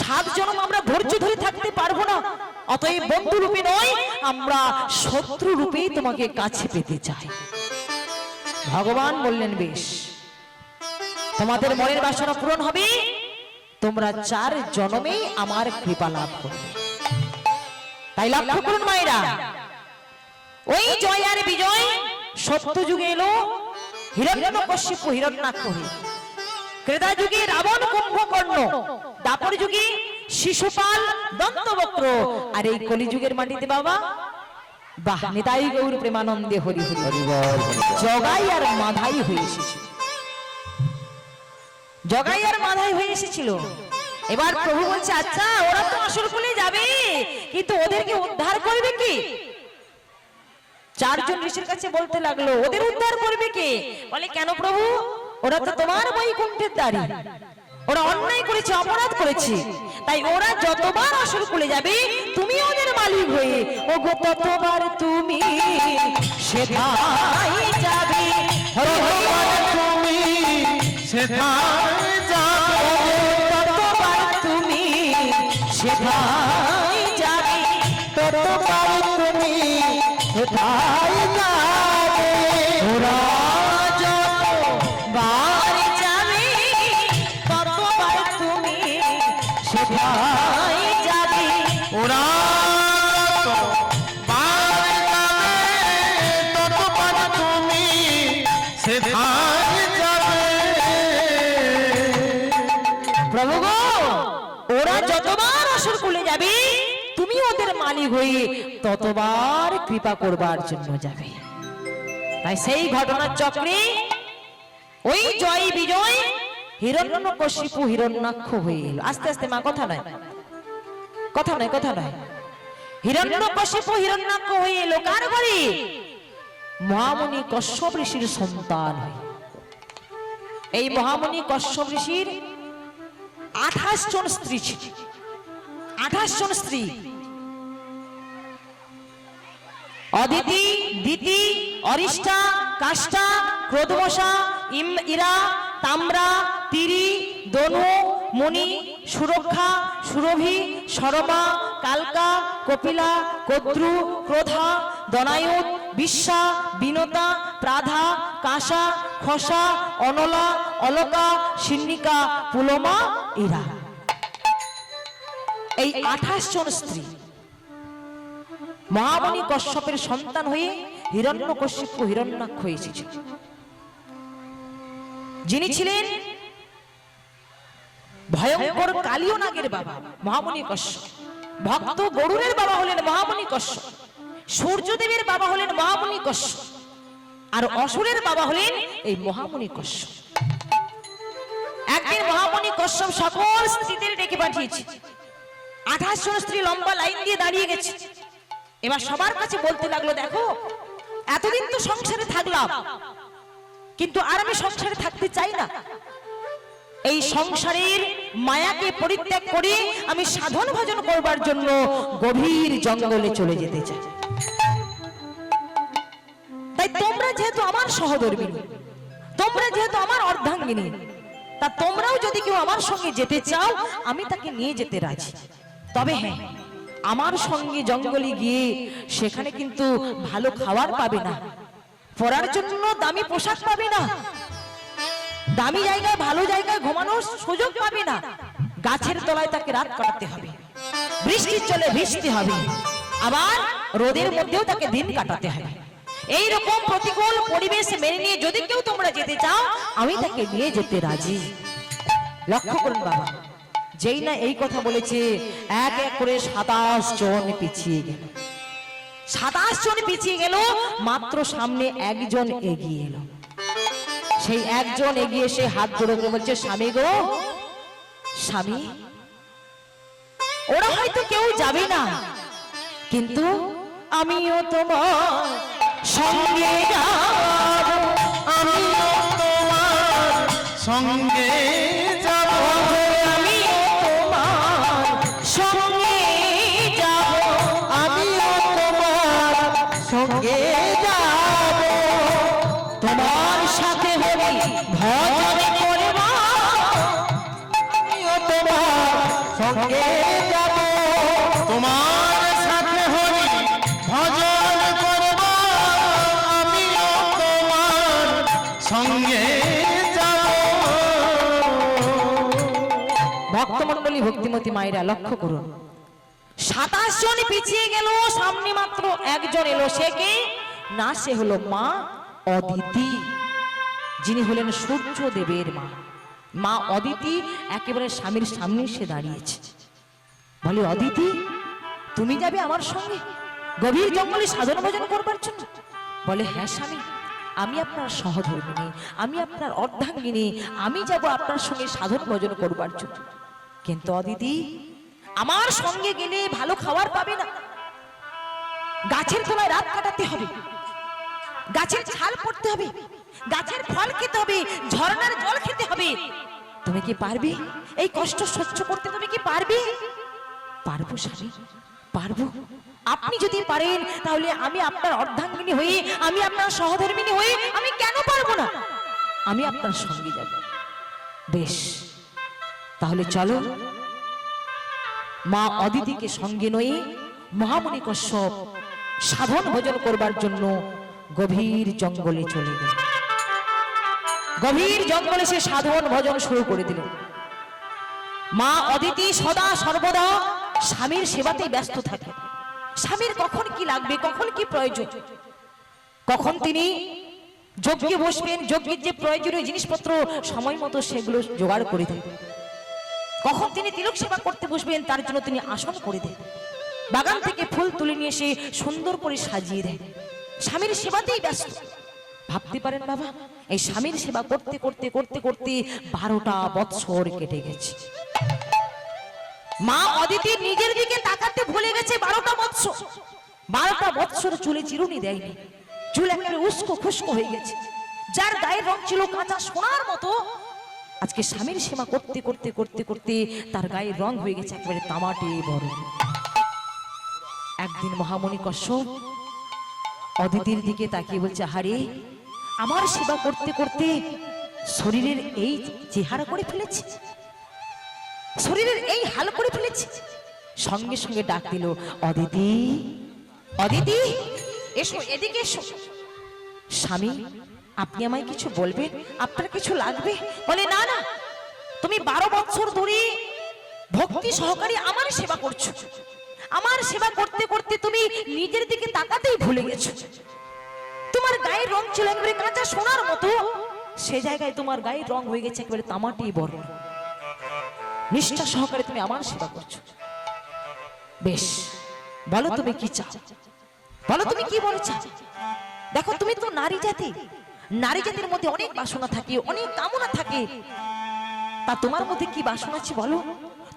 7 জন্ম আমরা ধৈর্য ধরে থাকতে পারবো না, অতএব বন্ধু রূপে নয়, আমরা শত্রু রূপেই তোমাকে কাছে পেতে চাই। ভগবান বললেন, বেশ, তোমাদের মনের বাসনা পূরণ হবে, তোমরা 4 জন্মেই আমার কৃপা লাভ করবে। তাই লক্ষ্য করুন মায়েরা, ওই জয় আর বিজয় সত্য যুগে এলো হিরণ্যকশিপু হিরণ্যাক্ষ হয়ে, ত্রেতা যুগে রাবণ কুম্ভকর্ণ, দাপর যুগে শিশুপাল দন্তবক্র, আর এই কলিযুগের মাটিতে বাবা বাহ নিতাই গৌর প্রেমানন্দে হরি হরি হরি জগাই আর মাধাই হয়ে এসেছিল। জগাই আর মাধাই হয়ে এসেছিল। এবার প্রভু বলছে, আচ্ছা ওরা তো আসল কুলে যাবে, কিন্তু ওদেরকে উদ্ধার করবে কি? 4 জন ঋষির কাছে বলতে লাগলো, ওদের উদ্ধার করবে কে? বলে, কেন প্রভু, ওরা তো তোমার বৈকুণ্ঠের দ্বারী, ওরা অন্যায় করেছে, অপরাধ করেছে, তাই ওরা যতবার আসর কুলে যাবে তুমি ওদের মালিক হয়ে ও গো ততবার তুমি সেথায় যাবে। তুমি সেথায় যাবে, ততবার তুমি সেথায় যাবে। ততবার তুমি সেথায় যাবে। ওরা যতবার যাবে ততবার তুমি সেথায় যাবে। ওরা ততবার তুমি সেথায় যাবে। প্রভু গো, ওরা যতবার আসর কুলে যাবে তুমি ওদের মালিক হয়ে ততবার কৃপা করবার জন্য যাবে। তাই সেই ঘটনার চক্রে ওই জয় বিজয় হিরণ্যকশিপু হিরণ্যাক্ষ হয়ে এলো। আস্তে আস্তে মা, কথা নয়, কথা নয়, কথা নয়। হিরণ্যকশিপু হিরণ্যাক্ষ হয়ে এলো কার ঘরে? মহামুনি কশ্যপ ঋষির সন্তান হয়ে। এই মহামুনি কশ্যপ ঋষির 28 জন স্ত্রী ছিল, 28 জন স্ত্রী। অদিতি, দিতি, অরিষ্টা, কাষ্টা, ক্রোধমশা, ইরা, তাম্রা, তিরি, দনু, মণি, সুরক্ষা, সুরভি, শরমা, কালকা, কপিলা, কদ্রু, ক্রোধা, দনায়ুত, বিশ্বা, বিনতা, প্রাধা, কাশা, খসা, অনলা, অলকা, সিন্নিকা, পুলমা, ইরা। এই 28 জন স্ত্রী মহামুনি কশ্যপের সন্তান হয়ে হিরণ্যকশিপু হিরণ্যাক্ষ এসেছিল, যিনি ছিলেন ভয়ঙ্কর কালীয় নাগের বাবা মহামুনি কশ্যপ। ভক্ত গরুড়ের বাবা হলেন মহামুনি কশ্যপ, সূর্যদেবের বাবা হলেন মহামুনি কশ্যপ, আর অসুরের বাবা হলেন এই মহামুনি কশ্যপ। একদিন মহামুনি কশ্যপ সকল স্ত্রীদের ডেকে পাঠিয়েছে। 28 জন স্ত্রী লম্বা লাইন দিয়ে দাঁড়িয়ে গেছে। এবার সবার কাছে বলতে লাগলো, দেখো এতদিন তো সংসারে থাকলাম, কিন্তু আর আমি সংসারে থাকতে চাই না। এই সংসারের মায়াকে পরিত্যাগ করে আমি সাধন ভজন করবার জন্য গভীর জঙ্গলে চলে যেতে চাই। তাই তোমরা যেহেতু আমার সহধর্মিণী, তোমরা যেহেতু আমার অর্ধাঙ্গিনী, তা তোমরাও যদি কেউ আমার সঙ্গে যেতে চাও আমি তাকে নিয়ে যেতে রাজি। তবে হ্যাঁ, আমার সঙ্গে জঙ্গলে গিয়ে সেখানে কিন্তু ভালো খাবার পাবে না, পরার জন্য দামি পোশাক পাবে না, দামি জায়গায় ভালো জায়গায় ঘুমানোর সুযোগ পাবে না, গাছের তলায় তাকে রাত কাটাতে হবে, বৃষ্টির জলে ভিজতে হবে, আবার রোদের মধ্যেও তাকে দিন কাটাতে হবে। এই রকম প্রতিকূল পরিবেশ মেনে নিয়ে যদি কেউ তোমরা যেতে চাও আমি তাকে নিয়ে যেতে রাজি। লক্ষ্য করুন বাবা, যেই না এই কথা বলেছে এক এক করে 27 জন পিছিয়ে গেল। 27 জন পিছিয়ে গেল, মাত্র সামনে একজন এগিয়ে এলো। সেই একজন এগিয়ে এসে হাত জোড়ো করে বলছে, স্বামী গো স্বামী, ওরা হয়তো কেউ যাবে না, কিন্তু আমিও তোমার সঙ্গে যাব, আমিও তোমার সঙ্গে যাব, আমিও তোমার সঙ্গে যাব, আমিও তোমার সঙ্গে যাব, তোমার সাথে হরি ভজন করব, আমিও তোমার সঙ্গে যাব, তোমার সাথে হরি ভজন করব, আমিও তোমার সঙ্গে যাব। ভক্তমণ্ডলী, ভক্তিমতী মায়েরা লক্ষ্য করুন, 27 জন পিছিয়ে গেল, সামনে মাত্র একজন এলো। সে কে? না, সে হলো মা অদিতি, যিনি হলেন সূর্যদেবের মা। মা অদিতি একেবারে স্বামীর সামনে সে দাঁড়িয়েছে। বলে, অদিতি তুমি যাবে আমার সঙ্গে গভীর জঙ্গলে সাধন ভজন করবার জন্য? বলে, হ্যাঁ স্বামী, আমি আপনার সহধর্মিণী, আমি আপনার অর্ধাঙ্গিনী, আমি যাব আপনার সঙ্গে সাধন ভজন করবার জন্য। কিন্তু অদিতি, আমার সঙ্গে গেলে ভালো খাবার পাবে না, গাছের তলায় রাত কাটাতে হবে, গাছের ছাল পড়তে হবে, গাছের ফল খেতে হবে, ঝর্ণার জল খেতে হবে, তুমি কি পারবে এই কষ্ট সহ্য করতে? তুমি কি পারবে? পারবো স্বামী, পারবো। আপনি যদি পারেন তাহলে আমি আপনার অর্ধাঙ্গিনী হয়ে, আমি আপনার সহধর্মিনী হয়ে আমি কেন পারবো না? আমি আপনার সঙ্গে যাব। বেশ, তাহলে চলো। মা অদিতিকে সঙ্গে নয়ে মহামুনি কশ্যপ সাধন ভোজন করবার জন্য গভীর জঙ্গলে চলে গেল। গভীর জঙ্গলে সে সাধন ভজন শুরু করে দিল। মা অদিতি সদা সর্বদা স্বামীর সেবাতেই ব্যস্ত থাকে। স্বামীর কখন কি লাগবে, কখন কি প্রয়োজন, কখন তিনি যজ্ঞে বসবেন, যজ্ঞের যে প্রয়োজনীয় জিনিসপত্র সময় মতো সেগুলো জোগাড় করে দেন। কখন তিনি তিলক সেবা করতে বসবেন তার জন্য তিনি আসন করে দেন। বাগান থেকে ফুল তুলে নিয়ে এসে সুন্দর করে সাজিয়ে দেন। স্বামীর সেবাতেই ব্যস্ত। ভাবতে পারেন বাবা, এই স্বামীর সেবা করতে করতে করতে করতে 12টা বৎসর কেটে গেছে। মা অদিতি নিজের দিকে তাকাতে ভুলে গেছে। 12টা বৎসর, 12টা বৎসর চুলে চিরুনি দেয়নি। চুল একেবারে উস্কো খুস্কো হয়ে গেছে। যার গায়ের রং ছিল কাঁচা সোনার মতো, আজকে স্বামীর সেবা করতে করতে করতে করতে তার গায়ের রং হয়ে গেছে একেবারে তামাটে বড়। একদিন মহামুনি কশ্যপ অদিতির দিকে তাকিয়ে বলছে, হারে, আমার সেবা করতে করতে শরীরের এই চেহারা করে ফেলেছে, শরীরের এই হাল করে ফেলেছে। সঙ্গে সঙ্গে ডাক দিল, অদিতি, অদিতি, এসো, এদিকে এসো। স্বামী, আপনি আমায় কিছু বলবেন? আপনার কিছু লাগবে? বলে, না না, তুমি 12 বছর ধরে ভক্তি সহকারে আমার সেবা করছো। আমার সেবা করতে করতে তুমি নিজের দিকে তাকাতেই ভুলে গেছো। তোমার গায়ের রং ছিল একেবারে কাঁচা সোনার মতো, সে জায়গায় তোমার গায়ের রং হয়ে গেছে একেবারে তামাটি বর্ণ। নিষ্ঠা সহকারে তুমি আমার সেবা করছো। বেশ, বলো তুমি কি চাও, বলো তুমি কি বলছো। দেখো, তুমি তো নারী জাতি, নারী জাতির মধ্যে অনেক বাসনা থাকে, অনেক কামনা থাকে। তা তোমার মধ্যে কি বাসনা আছে বলো,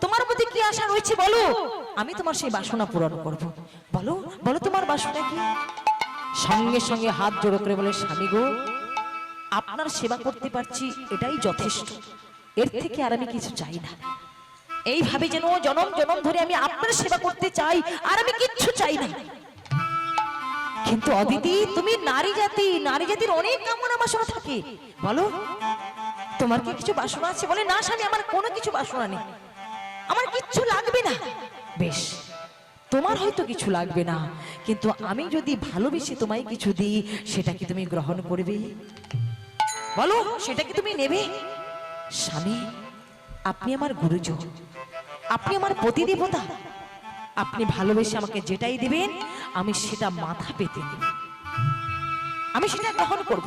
তোমার মধ্যে কি আশা রয়েছে বলো, আমি তোমার সেই বাসনা পূরণ করব। বলো, বলো তোমার বাসনা কি। সঙ্গে সঙ্গে হাত জোড়ো করে বলে, স্বামী গো, আপনার সেবা করতে পারছি এটাই যথেষ্ট, এর থেকে আর আমি কিছু চাই না। এইভাবে যেন জনম জনম ধরে আমি আপনার সেবা করতে চাই, আর আমি কিচ্ছু চাই না। কিন্তু অদিতি, তুমি নারী জাতি, নারী জাতির অনেক কামনা বাসনা থাকে। বলো, তোমার কি কিছু বাসনা আছে? বলে, না স্বামী, আমার কোনো কিছু বাসনা নেই, আমার কিচ্ছু লাগবে না। বেশ, তোমার হয়তো কিছু লাগবে না, কিন্তু আমি যদি ভালোবেসে তোমায় কিছু দিই, সেটা কি তুমি গ্রহণ করবে? বলো, সেটা কি তুমি নেবে? স্বামী, আপনি আমার গুরুজন, আপনি আমার প্রতিদেবতা, আপনি ভালোবেসে আমাকে যেটাই দিবেন আমি সেটা মাথা পেতে নেব, আমি সেটা গ্রহণ করব।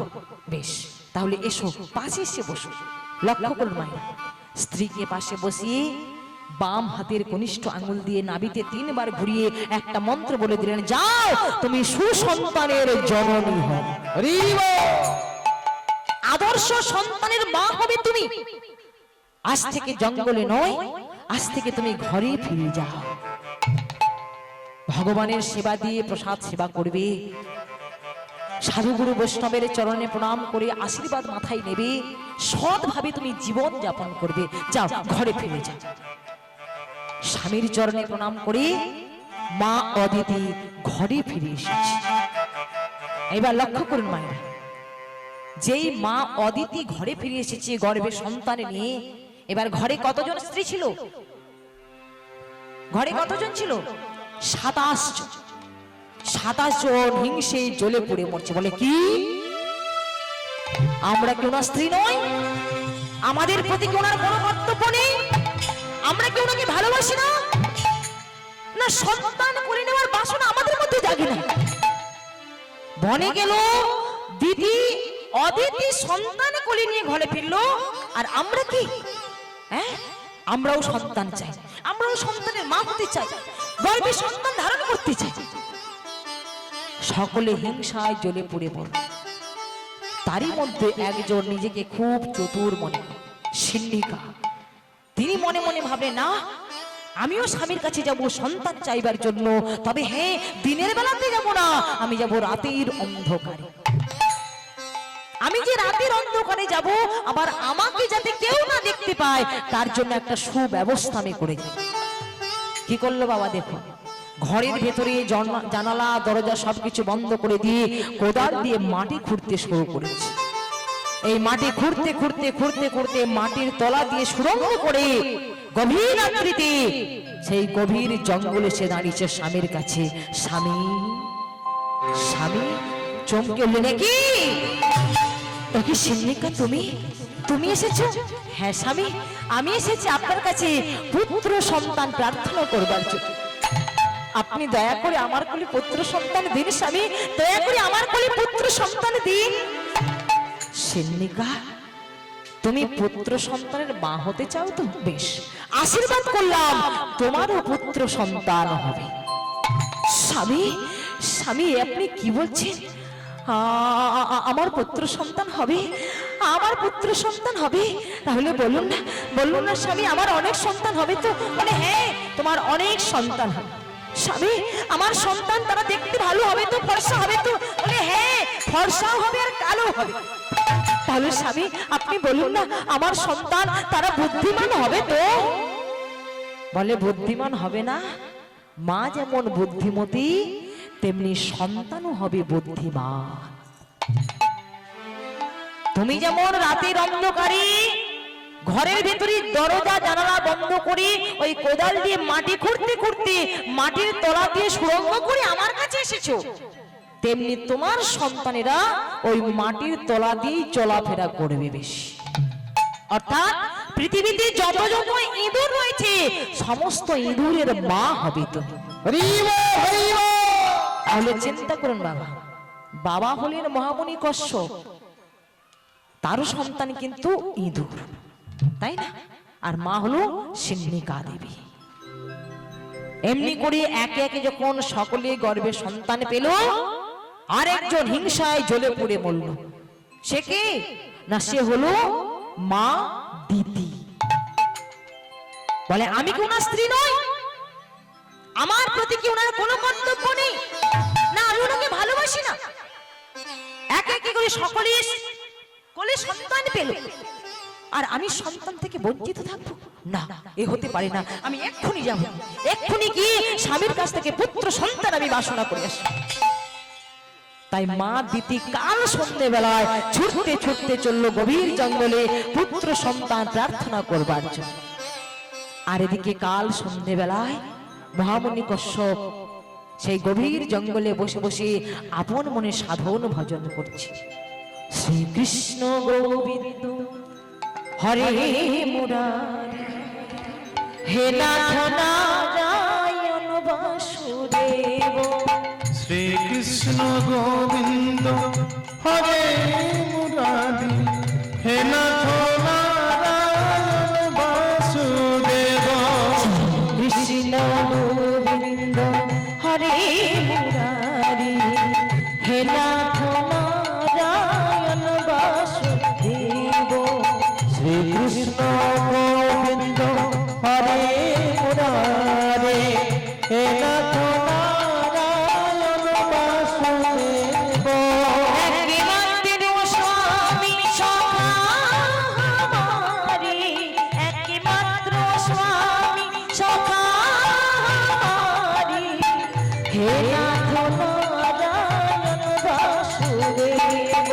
বেশ, তাহলে এসো, পাশে এসে বসো। লক্ষ্য করুন মায়েরা, স্ত্রীকে পাশে বসিয়ে বাম হাতের কনিষ্ঠ আঙ্গুল দিয়ে নাভিতে 3 বার ঘুরিয়ে একটা মন্ত্র বলে দিলেন, যাও, তুমি সুসন্তানের জননী হও। আদর্শ সন্তানের মা হবে তুমি। আজ থেকে জঙ্গলে নয়, আজ থেকে তুমি ঘরে ফিরে যাও। ভগবানের সেবা দিয়ে প্রসাদ সেবা করবে, সাধুগুরু বৈষ্ণবের চরণে প্রণাম করে আশীর্বাদ মাথায় নেবে, সৎভাবে তুমি জীবন যাপন করবে। যাও, ঘরে ফিরে যাও। স্বামীর চরণে প্রণাম করে মা অদিতি ঘরে ফিরে এসেছে। এবার লক্ষ্য করুন মায়েরা, যেই মা অদিতি ঘরে ফিরে এসেছে গর্ভে সন্তান নিয়ে, এবার ঘরে কতজন স্ত্রী ছিল? ঘরে কতজন ছিল? 27 জন। 27 জন হিংসে জ্বলে পুড়ে মরছে। বলে, কি আমরা কি ওনার স্ত্রী নই? আমাদের প্রতি কি ওনার কোনো কর্তব্য নেই? আমরা কি ওনাকে ভালোবাসি না? না, সন্তান করে নেওয়ার বাসনা আমাদের মধ্যে জাগে না। বনে গেল দিদি অদিতি, সন্তান কোলে নিয়ে ঘরে ফিরলো, আর আমরা কি? হ্যাঁ, আমরাও সন্তান চাই, আমরাও সন্তানের মা হতে চাই, গর্ভে সন্তান ধারণ করতে চাই। সকলে হিংসায় জ্বলে পুড়ে পড়ল। তারই মধ্যে একজন নিজেকে খুব চতুর মনে করে, সিন্নিকা। তিনি মনে মনে ভাবে, না, আমিও স্বামীর কাছে যাব সন্তান চাইবার জন্য, তবে হ্যাঁ, দিনের বেলাতে যাব না, আমি যাব রাতের অন্ধকারে। আমি যে রাতের অন্ধকারে যাব, আবার আমাকে যাতে কেউ না দেখতে পায় তার জন্য একটা সুব্যবস্থা আমি করে যাব। কি করলো বাবা দেখো, ঘরের ভেতরে জানালা দরজা সবকিছু বন্ধ করে দিয়ে কোদাল দিয়ে মাটি খুঁড়তে শুরু করেছে। এই মাটি খুঁড়তে খুঁড়তে খুঁড়তে খুঁড়তে মাটির তলা দিয়ে সুড়ঙ্গ করে গভীর রাত্রিতে সেই গভীর জঙ্গলে সে দাঁড়িয়েছে স্বামীর কাছে। স্বামী, স্বামী চমকে উঠলেন, কি কি সিন্নিকা, তুমি তুমি এসেছো? হ্যাঁ স্বামী, আমি এসেছি আপনার কাছে পুত্র সন্তান প্রার্থনা করবার জন্য। আপনি দয়া করে আমার কোলে পুত্র সন্তান দিন স্বামী, দয়া করে আমার কোলে পুত্র সন্তান দিন। সিন্নিকা, তুমি পুত্র সন্তানের মা হতে চাও তো? বেশ, আশীর্বাদ করলাম, তোমারও পুত্র সন্তান হবে। স্বামী, স্বামী আপনি কি বলছেন? আমার পুত্র সন্তান হবে, আমার পুত্র সন্তান হবে? তাহলে বলুন না, বলুন না স্বামী, আমার অনেক সন্তান হবে তো? মানে হ্যাঁ, তোমার অনেক সন্তান হবে। স্বামী, আমার সন্তান তারা দেখতে ভালো হবে তো, ফর্সা হবে তো? বলে হ্যাঁ, ফর্সাও হবে আর কালো হবে। তাহলে স্বামী আপনি বলুন না, আমার সন্তান তারা বুদ্ধিমান হবে তো? বলে বুদ্ধিমান হবে না, মা যেমন বুদ্ধিমতী তেমনি সন্তানও হবে বুদ্ধিমান। তুমি যেমন রাতের অন্ধকারে ঘরের ভেতরে দরজা জানালা বন্ধ করে ওই কোদাল দিয়ে মাটি খুঁড়তে খুঁড়তে মাটির তলা দিয়ে সুড়ঙ্গ করে আমার কাছে এসেছো, তেমনি তোমার সন্তানেরা ওই মাটির তলা দিয়ে চলাফেরা করবে বেশি। অর্থাৎ পৃথিবীতে যত যত ইঁদুর রয়েছে সমস্ত ইঁদুরের মা হবে তুমি। তাহলে চিন্তা করুন বাবা, বাবা হলেন মহামুনি কশ্যপ, তারও সন্তান কিন্তু ইঁদুর, তাই না? আর মা হলো সিন্নিকা দেবী। এমনি করে একে একে যখন সকলে গর্ভে সন্তান পেল, আরেকজন হিংসায় জ্বলে পুড়ে মরল। সে কে না, সে হলো মা দিতি। বলে আমি কি ওনার স্ত্রী নই? আমার প্রতি কি ওনার কোনো কর্তব্য নেই? না আমি ওনাকে ভালোবাসি না? একে একে করে সকলে কোলে সন্তান পেল, আর আমি সন্তান থেকে বঞ্চিত থাকবো না, এ হতে পারে না। আমি এক্ষুনি যাব, এক্ষুনি গিয়ে স্বামীর কাছ থেকে পুত্র সন্তান আমি বাসনা করে আসি। তাই মা দিতি কাল সন্ধ্যেবেলায় ছুটতে ছুটতে চলল গভীর জঙ্গলে পুত্র সন্তান প্রার্থনা করবার জন্য। আর এদিকে কাল সন্ধ্যেবেলায় মহামুনি কশ্যপ সেই গভীর জঙ্গলে বসে বসে আপন মনে সাধন ভজন করছে। শ্রীকৃষ্ণ গোবিন্দ হরে মুরারি, হে নাথ নারায়ণ বাসুদেব। শ্রীকৃষ্ণ গোবিন্দ হরে মুরারি, হে নাথ নারায়ণ বাসুদেব। কৃষ্ণ গোবিন্দ হরে মুরারি, হে নাথ নারায়ণ বাসুদেব। শ্রীকৃষ্ণ গোবিন্দ হরে মুরারি, হে নাথ নারায়ণ বাসুদেব। একমাত্র স্বামী সখা আমারি, একমাত্র স্বামী সখা আমারি, হে নাথ নারায়ণ বাসুদেব।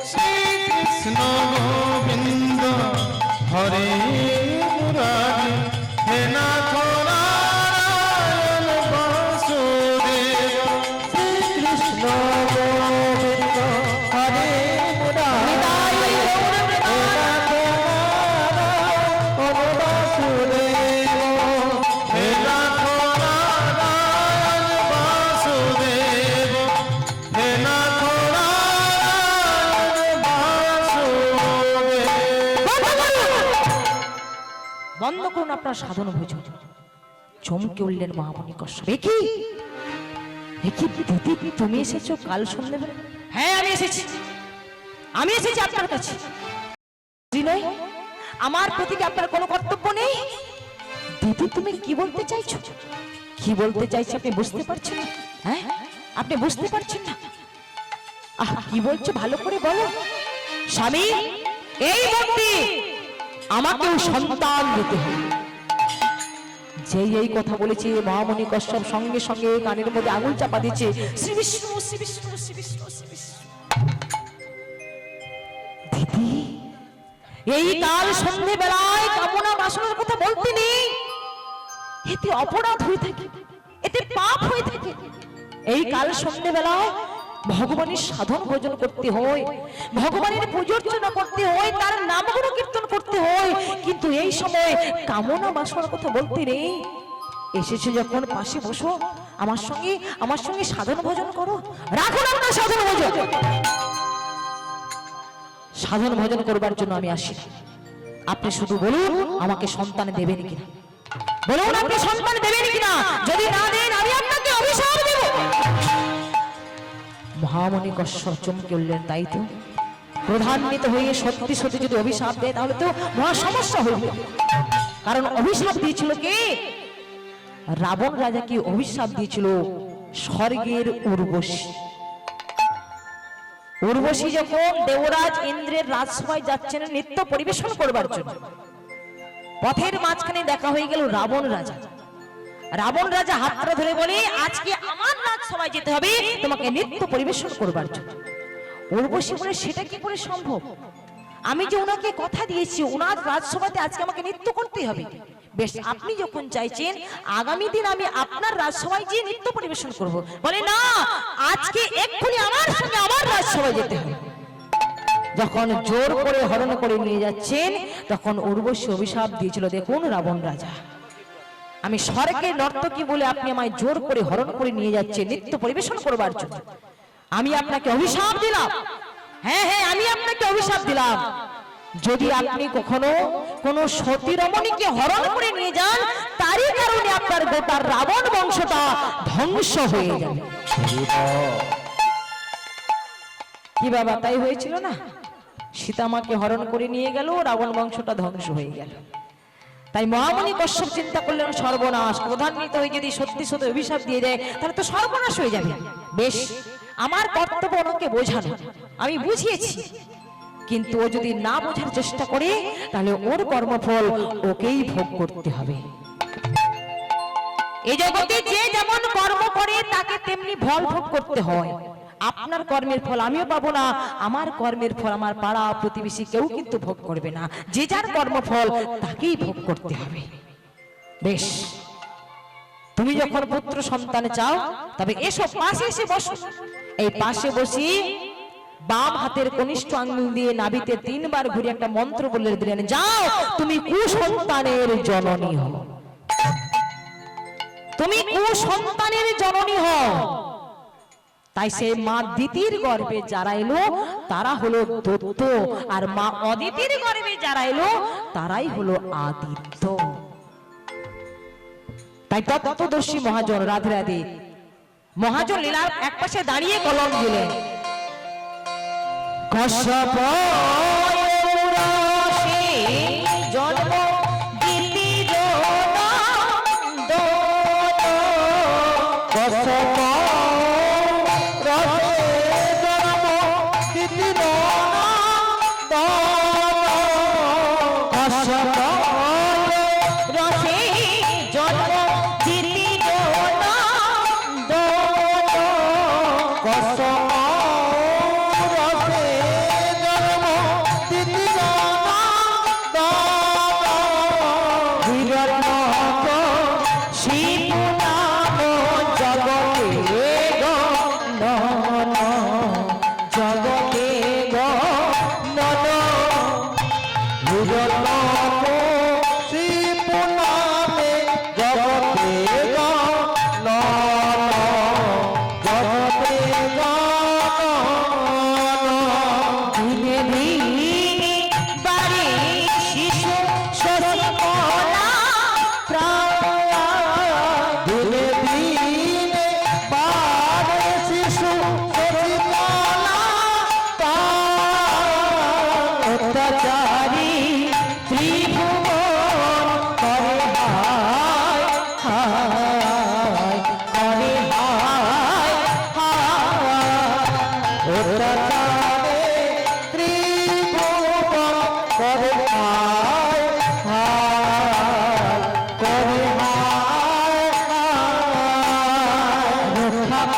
শ্রীকৃষ্ণ গোবিন্দ হরে মুরারি, হে নাথ নারায়ণ বাসুদেব। শ্রীকৃষ্ণ গোবিন্দ হরে মুরারি, হে নাথ নারায়ণ বাসুদেব। হে নাথ নারায়ণ বাসুদেব, হে নাথ নারায়ণ বাসুদেব। বন্ধ করুন আপনার সাধন ভোজন। চমকে উঠলেন মহামুনি কশ্যপ, কি দিদি তুমি এসেছো কাল সন্ধ্যেবেলা? হ্যাঁ আমি এসেছি, আমি এসেছি আপনার কাছে। নয় আমার প্রতি কি আপনার কোনো কর্তব্য নেই? দিদি তুমি কি বলতে চাইছো? কি বলতে চাইছো আপনি বুঝতে পারছেন না? হ্যাঁ আপনি বুঝতে পারছেন না? কি বলছো ভালো করে বলো। স্বামী এই মুহূর্তে আমাকেও সন্তান দিতে হবে। যেই এই কথা বলেছে মহামণি কশ্যপ সঙ্গে সঙ্গে কানের মধ্যে আঙুল চাপা দিচ্ছে, শ্রী বিষ্ণু শ্রী বিষ্ণু শ্রী বিষ্ণু শ্রী বিষ্ণু। দিদি এই কাল সন্ধে বেলায় কামনা বাসনার কথা বলতে নেই, এতে অপরাধ হয়ে থাকে, এতে পাপ হয়ে থাকে। এই কাল সন্ধে বেলায় ভগবানের সাধন ভোজন করতে হয়, ভগবানের পুজো অর্চনা করতে হয়, তার নাম গুণ কীর্তন করতে হয়, কিন্তু এই সময় কামনা বাসনার কথা বলতে নেই। এসেছে যখন পাশে বসো, আমার সঙ্গে সাধন ভোজন করো। রাখুন আপনার সাধন ভোজন। সাধন ভোজন করবার জন্য আমি আসি। আপনি শুধু বলুন আমাকে সন্তান দেবেন কিনা, বলুন আপনি সন্তান দেবেন কিনা। যদি না দেন আমি আপনাকে অভিশাপ দেব। মহামণি কশ্যপ চমকে উঠলেন, তাই তো, প্রধান্বিত হয়ে সত্যি সত্যি যদি অভিশাপ দেয় তাহলে তো মহা সমস্যা হইবে। কারণ অভিশাপ দিয়েছিল কে? রাবণ রাজাকে অভিশাপ দিয়েছিল স্বর্গের উর্বশী। উর্বশী যখন দেবরাজ ইন্দ্রের রাজসভায় যাচ্ছেন নৃত্য পরিবেশন করবার জন্য, পথের মাঝখানে দেখা হয়ে গেল রাবণ রাজা। রাবণ রাজা হাতটা ধরে বলে, আজকে আমার রাজসভায় যেতে হবে তোমাকে নৃত্য পরিবেশন করবার জন্য। উর্বশী বলে, সেটা কি করে সম্ভব? আমি যে ওনাকে কথা দিয়েছি ওনার রাজসভাতে আজকে আমাকে নৃত্য করতে হবে। বেশ, আপনি যখন চাইছেন আগামী দিন আমি আপনার রাজসভায় গিয়ে নৃত্য পরিবেশন করব। বলে, না, আজকে এক্ষুনি আমার সঙ্গে আমার রাজসভায় যেতে হবে। যখন জোর করে হরণ করে নিয়ে যাচ্ছেন তখন উর্বশী অভিশাপ দিয়েছিল, দেখুন রাবণ রাজা, আমি স্বর্গের নর্তকী বলে আপনি আমায় জোর করে হরণ করে নিয়ে যাচ্ছেন নৃত্য পরিবেশন করবার জন্য। আমি আপনাকে অভিশাপ দিলাম, হ্যাঁ হ্যাঁ আমি আপনাকে অভিশাপ দিলাম, যদি আপনি কখনো কোন সতী রমণীকে হরণ করে নিয়ে যান তারই কারণে আপনার গোটা রাবণ বংশটা ধ্বংস হয়ে যাবে। কি বাবা, তাই হয়েছিল না? সীতামাকে হরণ করে নিয়ে গেল, রাবণ বংশটা ধ্বংস হয়ে গেল। তাই মহামণি কশ্যপ চিন্তা করলেন, সর্বনাশ, প্রধান্বিত হয়ে যদি সত্যি সত্যি অভিশাপ দিয়ে দেয় তাহলে তো সর্বনাশ হয়ে যাবে। বেশ, আমার কর্তব্য ওনাকে বোঝানো, আমি বুঝিয়েছি, কিন্তু ও যদি না বোঝার চেষ্টা করে তাহলে ওর কর্মফল ওকেই ভোগ করতে হবে। এই জগতে যে যেমন কর্ম করে তাকে তেমনি ফল ভোগ করতে হয়। আপনার কর্মের ফল আমিও পাবো না, আমার কর্মের ফল আমার পাড়া প্রতিবেশী কেউ কিন্তু ভোগ করবে না। যে যার কর্মফল তাকেই ভোগ করতে হবে। বেশ, তুমি যখন পুত্র সন্তান চাও তবে এসো, পাশে এসে বসো। এই পাশে বসি বাম হাতের কনিষ্ঠ আঙ্গুল দিয়ে নাভিতে 3 বার ঘুরে একটা মন্ত্র বলে দিলেন, যাও তুমি কুসন্তানের জননী হও, তুমি কুসন্তানের জননী হও। তাই সেই মা দিতির গর্ভে যারা এলো তারা হলো দত্ত, আর মা অদিতির গর্ভে যারা এলো তারাই হলো আদিত্য। তাই তত্ত্বদর্শী মহাজন, রাধে রাধে, মহাজন লীলার একপাশে দাঁড়িয়ে কলম দিলেন, কশ্যপ জন্ম দিতির কশ্যপ জগতে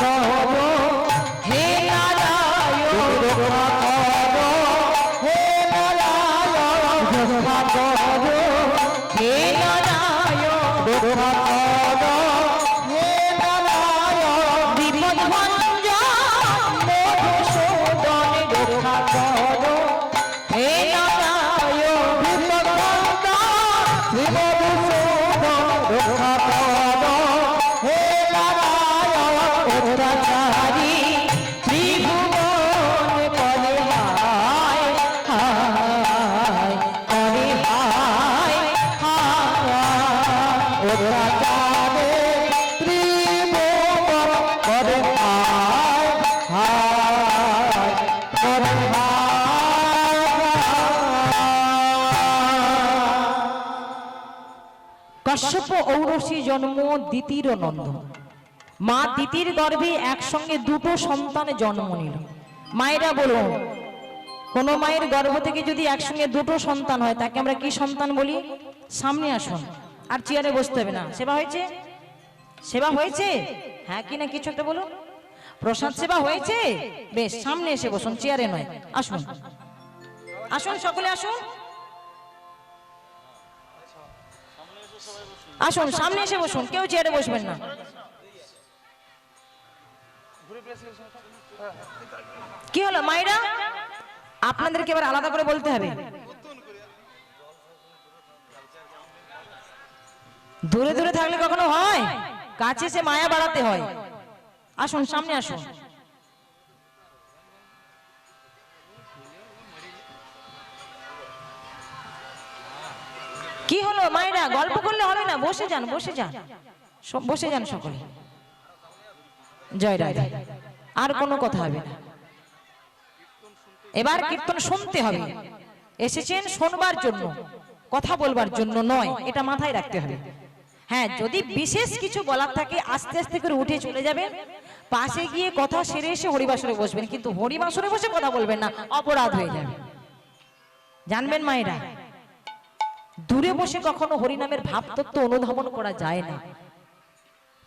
করো হে নারায়ণ, রক্ষা করো হে নারায়ণ, রক্ষা করো হে নারায়ণ, রক্ষা করো হে নারায়ণ, বিপদ ভঞ্জন মধুসূদন রক্ষা করো হে নারায়ণ, বিপদ ভঞ্জন মধুসূদন রক্ষা করো হে নারায়ণ, অত্যাচারী ত্রিভুবন করে হায় হায় করে হায় হায়, অত্যাচারী ত্রিভুবন করে হায় হায় করে কশ্যপ ঔরসী জন্ম দিতির নন্দন। মা দিতির গর্ভে একসঙ্গে দুটো সন্তান জন্ম নিল। মায়েরা বলুন, কোন মায়ের গর্ভ থেকে যদি একসঙ্গে দুটো সন্তান হয় তাকে আমরা কি সন্তান বলি? সামনে আসুন, আর চেয়ারে বসতে হবে না। সেবা হয়েছে? সেবা হয়েছে? হ্যাঁ কি না কিছু একটা বলুন। প্রসাদ সেবা হয়েছে? বেশ, সামনে এসে বসুন, চেয়ারে নয়। আসুন আসুন, সকলে আসুন আসুন, সামনে এসে বসুন, কেউ চেয়ারে বসবেন না। কি হলো মায়েরা, আপনাদেরকে এবার আলাদা করে বলতে হবে। দূরে দূরে থাকলে কখনো হয়? কাছে সে মায়া বাড়াতে হয়। আসুন, সামনে আসুন। কি হলো মায়েরা, গল্প করলে হবে না, বসে যান, বসে যান, বসে যান সকলে। জয় রাধে। আর কোনো কথা হবে না, এবার কীর্তন শুনতে হবে। এসেছেন শোনবার জন্য, কথা বলবার জন্য নয়, এটা মাথায় রাখতে হবে। হ্যাঁ, যদি বিশেষ কিছু বলার থাকে আস্তে আস্তে করে উঠে চলে যাবেন, পাশে গিয়ে কথা সেরে এসে হরিবাসরে বসবেন, কিন্তু হরিবাসরে বসে কথা বলবেন না, অপরাধ হয়ে যাবে, জানবেন মায়েরা। দূরে বসে কখনো হরিনামের ভাব তত্ত্ব অনুধাবন করা যায় না,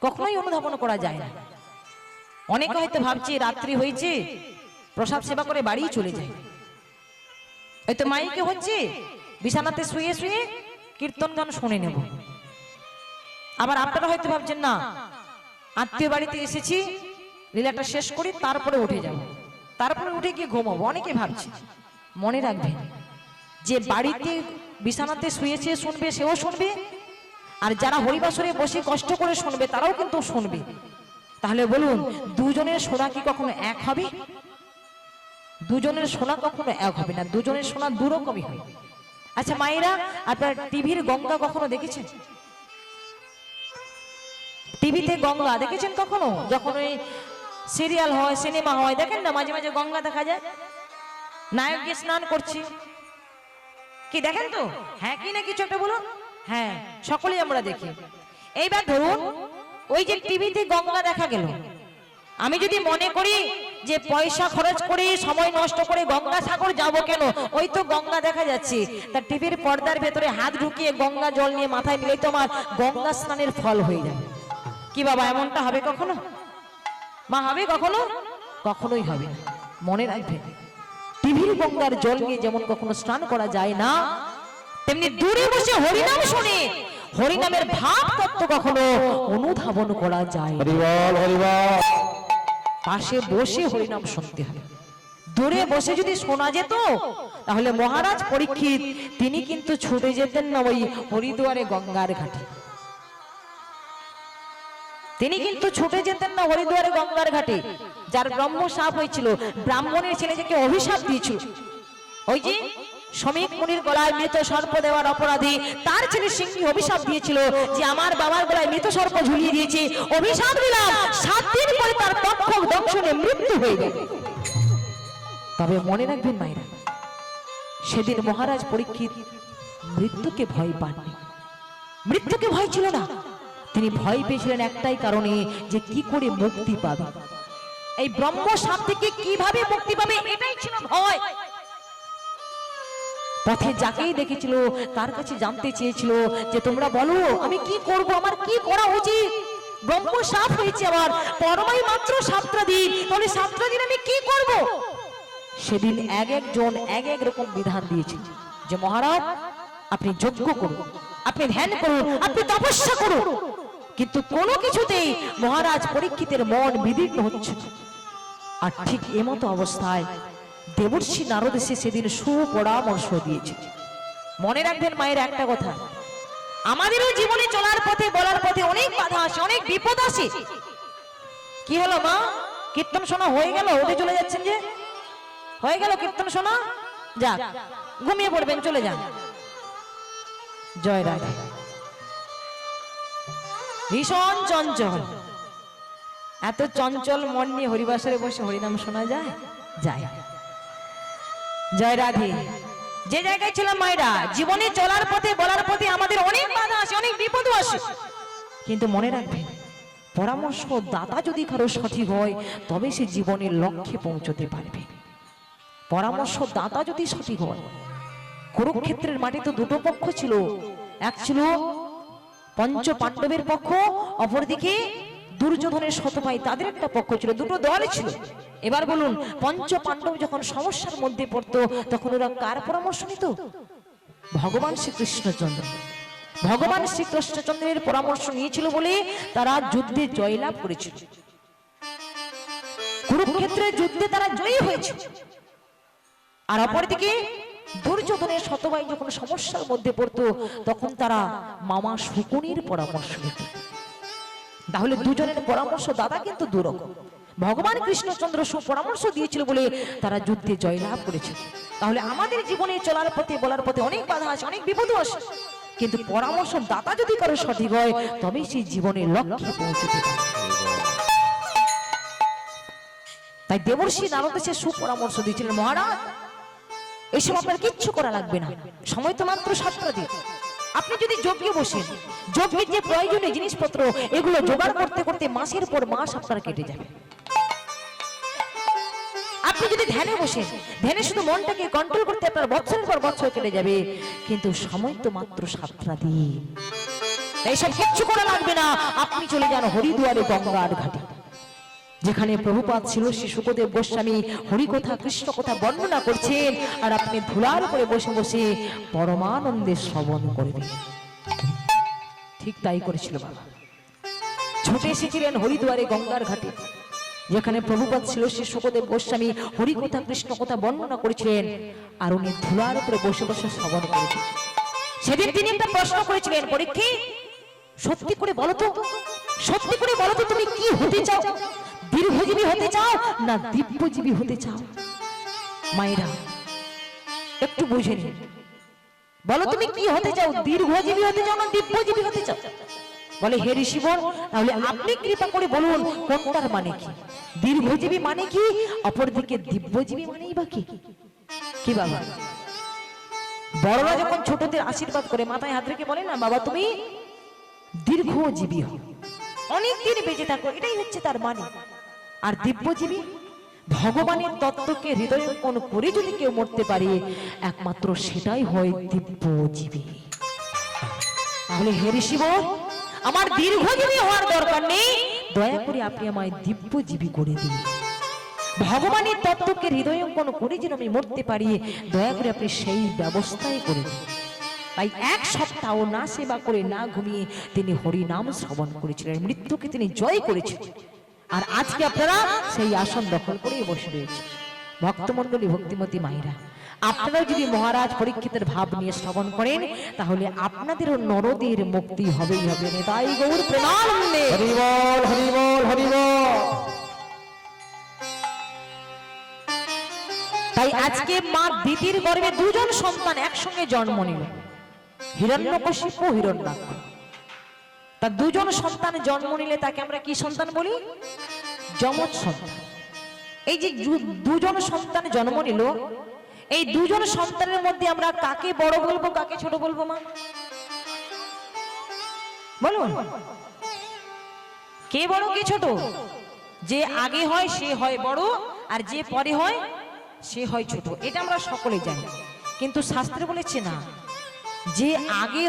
কখনোই অনুধাবন করা যায় না। অনেকে হয়তো ভাবছে রাত্রি হয়েছে, প্রসাদ সেবা করে বাড়ি চলে যায়, হয়তো মাইকে হচ্ছে, বিছানাতে শুয়ে শুয়ে কীর্তন গান শুনে নেব। আবার আপনারা হয়তো ভাবছেন না, আত্মীয় বাড়িতে এসেছি, লীলাটা শেষ করি তারপরে উঠে যাব, তারপরে উঠে গিয়ে ঘুমাবো, অনেকে ভাবছে। মনে রাখবেন যে বাড়িতে বিছানাতে শুয়েছে শুনবে, সেও শুনবে, আর যারা হরিবাসরে বসে কষ্ট করে শুনবে তারাও কিন্তু শুনবে। তাহলে বলুন, দুজনের শোনা কি কখনো এক হবে? দুজনের শোনা কখনো এক হবে না, দুজনের শোনা দুরকমই হয়। আচ্ছা মায়েরা, আপনার টিভির গঙ্গা কখনো দেখেছেন? টিভিতে গঙ্গা দেখেছেন কখনো? যখন ওই সিরিয়াল হয়, সিনেমা হয়, দেখেন না মাঝে মাঝে গঙ্গা দেখা যায়, নায়ক গিয়ে স্নান করছে, কি দেখেন তো? হ্যাঁ কি না কিছু একটা বলুন। হ্যাঁ, সকলেই আমরা দেখি। এইবার ধরুন, ওই যে টিভিতে গঙ্গা দেখা গেল, আমি যদি মনে করি যে পয়সা খরচ করে সময় নষ্ট করে গঙ্গা সাগর যাব কেন, ওই তো গঙ্গা দেখা যাচ্ছে, তার টিভির পর্দার ভেতরে হাত ঢুকিয়ে গঙ্গা জল নিয়ে মাথায় নিলেই তো আমার গঙ্গা স্নানের ফল হয়ে যাবে। কি বাবা, এমনটা হবে কখনো? মা হবে কখনো? কখনোই হবে না। মনে রাখবেন, টিভির গঙ্গার জল নিয়ে যেমন কখনো স্নান করা যায় না, তেমনি দূরে বসে হরিনাম শুনে হরিনামের ভাব তত্ত্ব কখনো অনুধাবন করা যায় না। হরিবল হরিবল। পাশে বসে হরিনাম শুনতে হবে। দূরে বসে যদি শোনা যেত, তাহলে মহারাজ পরীক্ষিত তিনি কিন্তু ছুটে যেতেন না ওই হরিদ্বারে গঙ্গার ঘাটে, তিনি কিন্তু ছুটে যেতেন না হরিদ্বারে গঙ্গার ঘাটে। যার ব্রহ্ম সাপ হয়েছিল, ব্রাহ্মণের ছেলে যাকে অভিশাপ দিয়েছিল, ওই যে শ্রমিক মুনির গলায় মৃত সর্প দেওয়ার অপরাধী, তার ছেলে সিংহী অভিশাপ দিয়েছিল যে আমার বাবার গলায় মৃত সর্প ঝুলিয়ে দিয়েছে, অভিশাপ দিলাম 7 দিন পরে তার তক্ষক দংশনে মৃত্যু হয়ে যাবে। তবে মনে রাখবেন মায়েরা, সেদিন মহারাজ পরীক্ষিত মৃত্যুকে ভয় পাননি, মৃত্যুকে ভয় ছিল না, তিনি ভয় পেয়েছিলেন একটাই কারণে, যে কি করে মুক্তি পাবে, এই ব্রহ্ম সাপ থেকে কিভাবে মুক্তি পাবে, এটাই ছিল ভয়। পথে যাকেই দেখেছিল তার কাছে জানতে চেয়েছিল যে তোমরা বলো আমি কি করব, আমার কি করা উচিত। ব্রহ্ম সাপ হয়েছে আবার পরমাই মাত্র 7টা দিন, তাহলে 7টা দিন আমি কি করব? সেদিন এক একজন এক এক রকম বিধান দিয়েছে যে মহারাজ আপনি যজ্ঞ করুন, আপনি ধ্যান করুন, আপনি তপস্যা করুন। কিন্তু কোনো কিছুতেই মহারাজ পরীক্ষিতের মন বিদীর্ণ হচ্ছে না। আর ঠিক এমতো অবস্থায় দেবর্ষি নারদ এসে সেদিন সুপরামর্শ দিয়েছে। মনে রাখবেন মায়ের একটা কথা, আমাদেরও জীবনে চলার পথে বলার পথে অনেক বাধা আসে, অনেক বিপদ আসে। কি হলো মা, কীর্তন শোনা হয়ে গেল? ওঠে চলে যাচ্ছেন যে? হয়ে গেল কীর্তন শোনা? যাক, ঘুমিয়ে পড়বেন, চলে যান। জয় রাধে। ভীষণ চঞ্চল, এত চঞ্চল মন নিয়ে হরিবাসরে বসে হরিনাম শোনা যায়? যায়। জয় রাধে। যে জায়গায় ছিলাম মায়েরা, জীবনে চলার পথে বলার পথে আমাদের অনেক বাধা আসে, অনেক বিপদও আসে, কিন্তু মনে রাখবেন পরামর্শ দাতা যদি কারো সঠিক হয় তবে সে জীবনের লক্ষ্যে পৌঁছতে পারবে। পরামর্শ দাতা যদি সঠিক হয়, কুরুক্ষেত্রের মাটিতে দুটো পক্ষ ছিল, এক ছিল পঞ্চ পাণ্ডবের পক্ষ, অপরদিকে দুর্যোধনের শতভাই তাদের একটা পক্ষ ছিল, দুটো দল ছিল। এবার বলুন, পঞ্চ পাণ্ডব যখন সমস্যার মধ্যে পড়তো তখন ওরা কার পরামর্শ নিত? ভগবান শ্রীকৃষ্ণচন্দ্র। ভগবান শ্রীকৃষ্ণচন্দ্রের পরামর্শ নিয়েছিল বলে তারা যুদ্ধে জয়লাভ করেছিল, কুরুক্ষেত্রের যুদ্ধে তারা জয়ী হয়েছে। আর অপরদিকে দুর্যোধনের শতভাই যখন সমস্যার মধ্যে পড়তো তখন তারা মামা শকুনির পরামর্শ নিত। তাহলে দুজনের পরামর্শ দাদা কিন্তু দুরকম। ভগবান কৃষ্ণচন্দ্র সুপরামর্শ দিয়েছিল বলে তারা যুদ্ধে জয়লাভ করেছে। তাহলে আমাদের জীবনে চলার পথে বলার পথে অনেক বাধা আসে, অনেক বিপদ আসে, কিন্তু পরামর্শ দাতা যদি কারো সঠিক হয় তবেই সেই জীবনের লক্ষ্যে পৌঁছতে পারে। তাই দেবর্ষি নারদ সে সুপরামর্শ দিয়েছিলেন, মহারাজ এসব আপনার কিচ্ছু করা লাগবে না, সময় তো মাত্র 7টা দিন। আপনি যদি যজ্ঞে বসেন, যজ্ঞের যে প্রয়োজনীয় জিনিসপত্র এগুলো জোগাড় করতে করতে মাসের পর মাস আপনার কেটে যাবে। আপনি যদি ধ্যানে বসেন, ধ্যানে শুধু মনটাকে কন্ট্রোল করতে আপনার বছরের পর বছর কেটে যাবে, কিন্তু সময় তো মাত্র 7টা দিন। এইসব কিচ্ছু করা লাগবে না, আপনি চলে যান হরিদুয়ারে গঙ্গার ঘাটে, যেখানে প্রভুপাদ ছিল শ্রী শুকদেব গোস্বামী হরিকথা কৃষ্ণ কথা বর্ণনা করছেন, আর আপনি ধুলার উপরে বসে বসে পরমানন্দে শ্রবণ করবেন। ঠিক তাই করেছিল বাবা, ছুটে এসেছিলেন হরিদুয়ারে গঙ্গার ঘাটে, যেখানে প্রভুপাদ ছিল শ্রী শুকদেব গোস্বামী হরিকথা কৃষ্ণ কথা বর্ণনা করেছিলেন, আর উনি ধুলার উপরে বসে বসে শ্রবণ করেছেন। সেদিন তিনি একটা প্রশ্ন করেছিলেন, পরীক্ষিত সত্যি করে বলো তো, সত্যি করে বলো তো তুমি কি হতে চাও? দীর্ঘজীবী হতে চাও না দিব্যজীবী হতে চাও? মায়েরা একটু বুঝে নিন, বলো তুমি কি হতে চাও? দীর্ঘজীবী হতে চাও না দিব্যজীবী হতে চাও? বলে হে ঋষিবর, তাহলে আপনি কৃপা করে বলুন কোনটার মানে কি? দীর্ঘজীবী মানে কি, অপরদিকে দিব্যজীবী মানেই বা কি? কি বাবা, বড়রা যখন ছোটদের আশীর্বাদ করে মাথায় হাত রেখে বলে না, বাবা তুমি দীর্ঘজীবী হও, অনেকদিন বেঁচে থাকো, এটাই হচ্ছে তার মানে। আর দিব্যজীবী, ভগবানের তত্ত্বকে হৃদয়ঙ্কন করে যদি কেউ মরতে পারে একমাত্র সেটাই হয় দিব্যজীবী। তাহলে হে ঋষিবর, আমার দীর্ঘজীবী হওয়ার দরকার নেই, দয়া করে আপনি আমায় দিব্যজীবী করে দিন। ভগবানের তত্ত্বকে হৃদয়ঙ্কন করে যেন আমি মরতে পারি, দয়া করে আপনি সেই ব্যবস্থাই করে দিন। তাই 1 সপ্তাহ না সেবা করে না ঘুমিয়ে তিনি হরি নাম শ্রবণ করেছিলেন, মৃত্যুকে তিনি জয় করেছিলেন। আর আজকে আপনারা সেই আসন দখল করেই বসে রয়েছে। ভক্তমণ্ডলী, ভক্তিমতী মায়েরা, আপনারা যদি মহারাজ পরীক্ষিতের ভাব নিয়ে শ্রবণ করেন তাহলে আপনাদেরও নরদের মুক্তি হবেই হবে। তাই গৌর প্রেমানন্দে হরি বল, হরি বল, হরি বল। তাই আজকে মা দিতির গর্ভে 2 জন সন্তান একসঙ্গে জন্ম নিল, হিরণ্যকশিপু, হিরণ্যাক্ষ। তা 2 জন সন্তান জন্ম নিলে তাকে আমরা কি সন্তান বলি? যমজ সন্তান। এই যে 2 জন সন্তান জন্ম নিল, এই 2 জন সন্তানের মধ্যে আমরা কাকে বড় বলবো, কাকে ছোট বলবো মা? বলুন, কে বড় কে ছোট? যে আগে হয় সে হয় বড়, আর যে পরে হয় সে হয় ছোট। এটা আমরা সকলে জানি, কিন্তু শাস্ত্রে বলেছে না, যে আগে